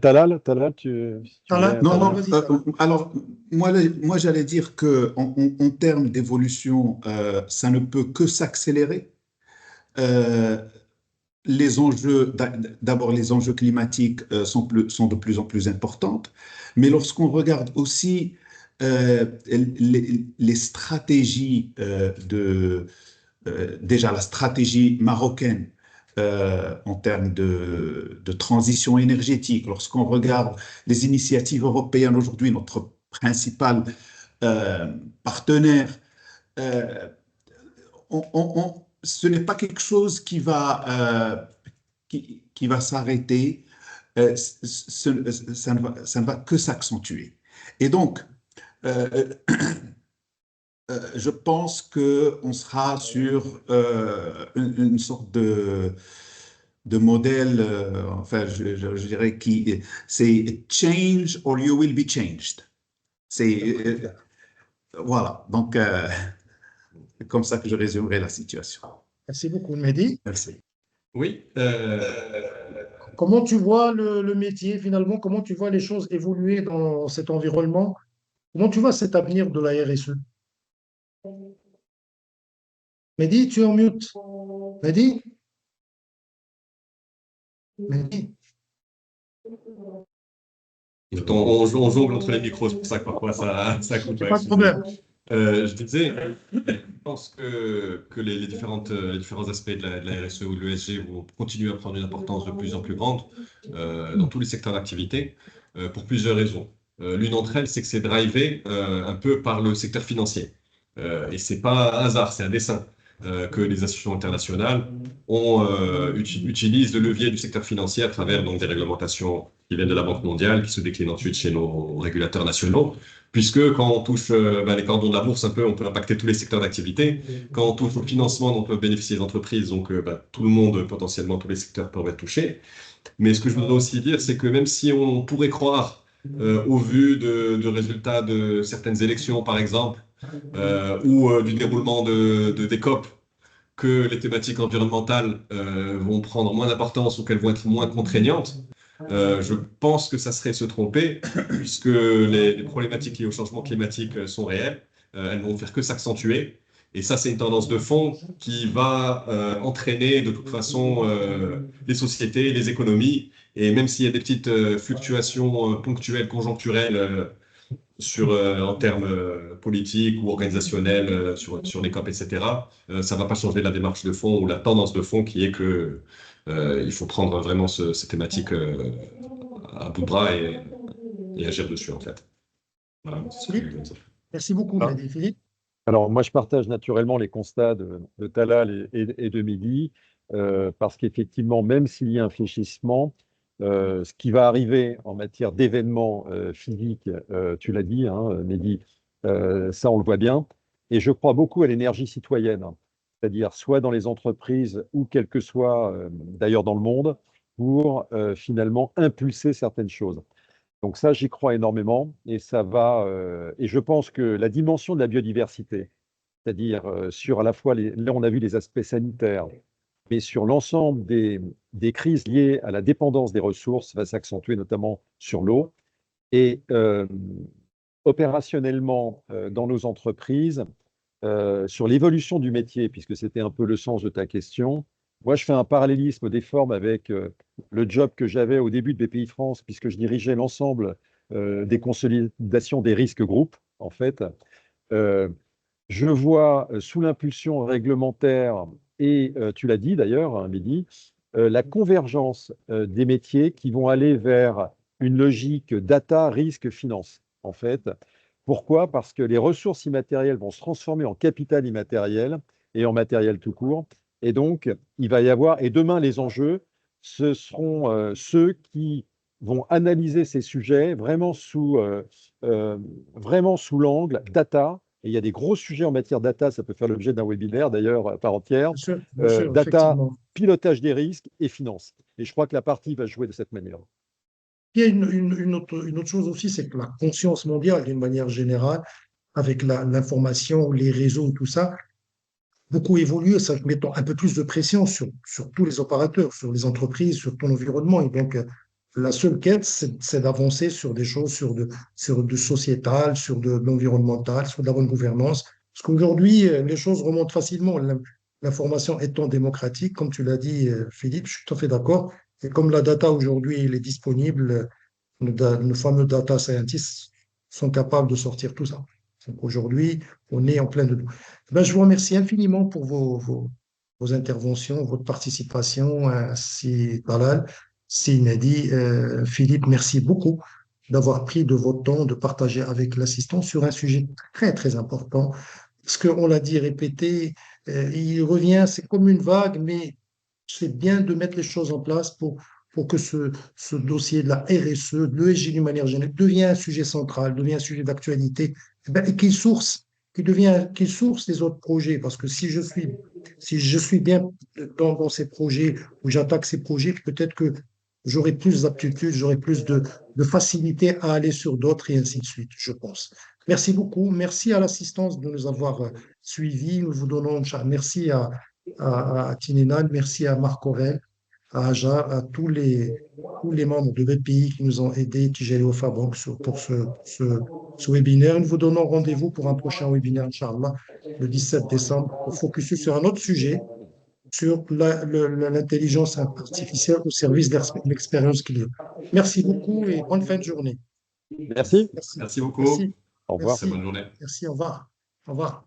Talal, tu voulais Talal? Non, Talal, non, vas-y, Talal. alors, moi j'allais dire que en termes d'évolution, ça ne peut que s'accélérer. Euh, les enjeux, d'abord, les enjeux climatiques sont de plus en plus importants, mais lorsqu'on regarde aussi les stratégies déjà la stratégie marocaine en termes de transition énergétique, lorsqu'on regarde les initiatives européennes aujourd'hui, notre principal euh, partenaire, euh, ce n'est pas quelque chose qui va s'arrêter, ça ne va que s'accentuer. Et donc, euh, je pense qu'on sera sur une sorte de modèle, enfin, je dirais qui, c'est change or you will be changed. C'est, voilà, donc, c'est comme ça que je résumerai la situation. Merci beaucoup, Mehdi. Merci. Oui, Comment tu vois le métier finalement? Comment tu vois les choses évoluer dans cet environnement? Comment tu vois cet avenir de la RSE? Mehdi, tu es en mute. Mehdi? Mehdi? on jongle entre les micros, c'est pour ça que parfois ça coupe. Pas de problème. Je disais, je pense que les différents aspects de la RSE ou de l'ESG vont continuer à prendre une importance de plus en plus grande dans tous les secteurs d'activité pour plusieurs raisons. L'une d'entre elles, c'est que c'est drivé un peu par le secteur financier. Et c'est pas un hasard, c'est un dessein que les institutions internationales utilisent le levier du secteur financier à travers donc, des réglementations qui viennent de la Banque mondiale, qui se déclinent ensuite chez nos régulateurs nationaux, puisque quand on touche les cordons de la bourse un peu, on peut impacter tous les secteurs d'activité. Quand on touche au financement dont peuvent bénéficier les entreprises, donc tout le monde, potentiellement tous les secteurs peuvent être touchés. Mais ce que je voudrais aussi dire, c'est que même si on pourrait croire, au vu de résultats de certaines élections, par exemple, ou du déroulement des COP, que les thématiques environnementales vont prendre moins d'importance ou qu'elles vont être moins contraignantes, je pense que ça serait se tromper, puisque les problématiques liées au changement climatique sont réelles. Elles vont faire que s'accentuer. Et ça, c'est une tendance de fond qui va entraîner de toute façon les sociétés, les économies. Et même s'il y a des petites fluctuations ponctuelles, conjoncturelles, en termes politiques ou organisationnels, sur les COP, etc., ça ne va pas changer la démarche de fond ou la tendance de fond qui est que il faut prendre vraiment ces thématiques à bout de bras et agir dessus, en fait. Voilà, c'est ce que je veux dire. Merci beaucoup, Ah. Mehdi. Philippe? Alors, moi, je partage naturellement les constats de Talal et de Mehdi, parce qu'effectivement, même s'il y a un fléchissement, ce qui va arriver en matière d'événements physiques, tu l'as dit, hein, Mehdi, ça, on le voit bien. Et je crois beaucoup à l'énergie citoyenne, hein, c'est-à-dire soit dans les entreprises ou quel que soit, d'ailleurs dans le monde, pour finalement impulser certaines choses. Donc ça, j'y crois énormément et ça va. Et je pense que la dimension de la biodiversité, c'est-à-dire sur à la fois là on a vu les aspects sanitaires, mais sur l'ensemble des crises liées à la dépendance des ressources, va s'accentuer notamment sur l'eau. Et opérationnellement dans nos entreprises, sur l'évolution du métier, puisque c'était un peu le sens de ta question, moi je fais un parallélisme des formes avec le job que j'avais au début de BPI France, puisque je dirigeais l'ensemble des consolidations des risques groupes, en fait. Euh, je vois sous l'impulsion réglementaire, et tu l'as dit d'ailleurs, hein, Mehdi, la convergence des métiers qui vont aller vers une logique data, risque, finance, en fait. Pourquoi? Parce que les ressources immatérielles vont se transformer en capital immatériel et en matériel tout court. Et donc, il va y avoir, et demain, les enjeux, ce seront ceux qui vont analyser ces sujets vraiment sous l'angle data. Et il y a des gros sujets en matière data, ça peut faire l'objet d'un webinaire d'ailleurs à part entière. Bien sûr, Data, effectivement. pilotage des risques et finance. Et je crois que la partie va jouer de cette manière. Il y a une autre chose aussi, c'est que la conscience mondiale, d'une manière générale, avec l'information, les réseaux, tout ça, beaucoup évolué, ça mettant un peu plus de pression sur tous les opérateurs, sur les entreprises, sur ton environnement. Et donc, la seule quête, c'est d'avancer sur des choses, sur de sociétal, sur de l'environnemental, sur de la bonne gouvernance. Parce qu'aujourd'hui, les choses remontent facilement. L'information étant démocratique, comme tu l'as dit, Philippe, je suis tout à fait d'accord. Et comme la data aujourd'hui, elle est disponible, nos fameux data scientists sont capables de sortir tout ça. Donc aujourd'hui, on est en plein dedans. Ben, je vous remercie infiniment pour vos interventions, votre participation, si Talal, si Nadi, Philippe, merci beaucoup d'avoir pris de votre temps de partager avec l'assistant sur un sujet très, très important. Parce qu'on l'a dit, répété, il revient, c'est comme une vague, mais c'est bien de mettre les choses en place pour que ce dossier de la RSE, de l'ESG d'une manière générale, devienne un sujet central, devienne un sujet d'actualité, et qu'il source les autres projets. Parce que si je suis bien dans ces projets, ou j'attaque ces projets, peut-être que j'aurai plus d'aptitude, j'aurai plus de facilité à aller sur d'autres et ainsi de suite, je pense. Merci beaucoup. Merci à l'assistance de nous avoir suivis. Nous vous donnons, merci à Tinenan, merci à Marc Aurel, à Aja, à tous les membres de BPI qui nous ont aidés, Tijeli Ofabank, pour ce webinaire. Nous vous donnons rendez-vous pour un prochain webinaire, Inch'Allah, le 17 décembre, pour focuser sur un autre sujet, sur l'intelligence artificielle au service de l'expérience client. Merci beaucoup et bonne fin de journée. Merci. Merci. Merci beaucoup. Merci. Au revoir. Très bonne journée. Merci. Au revoir. Au revoir.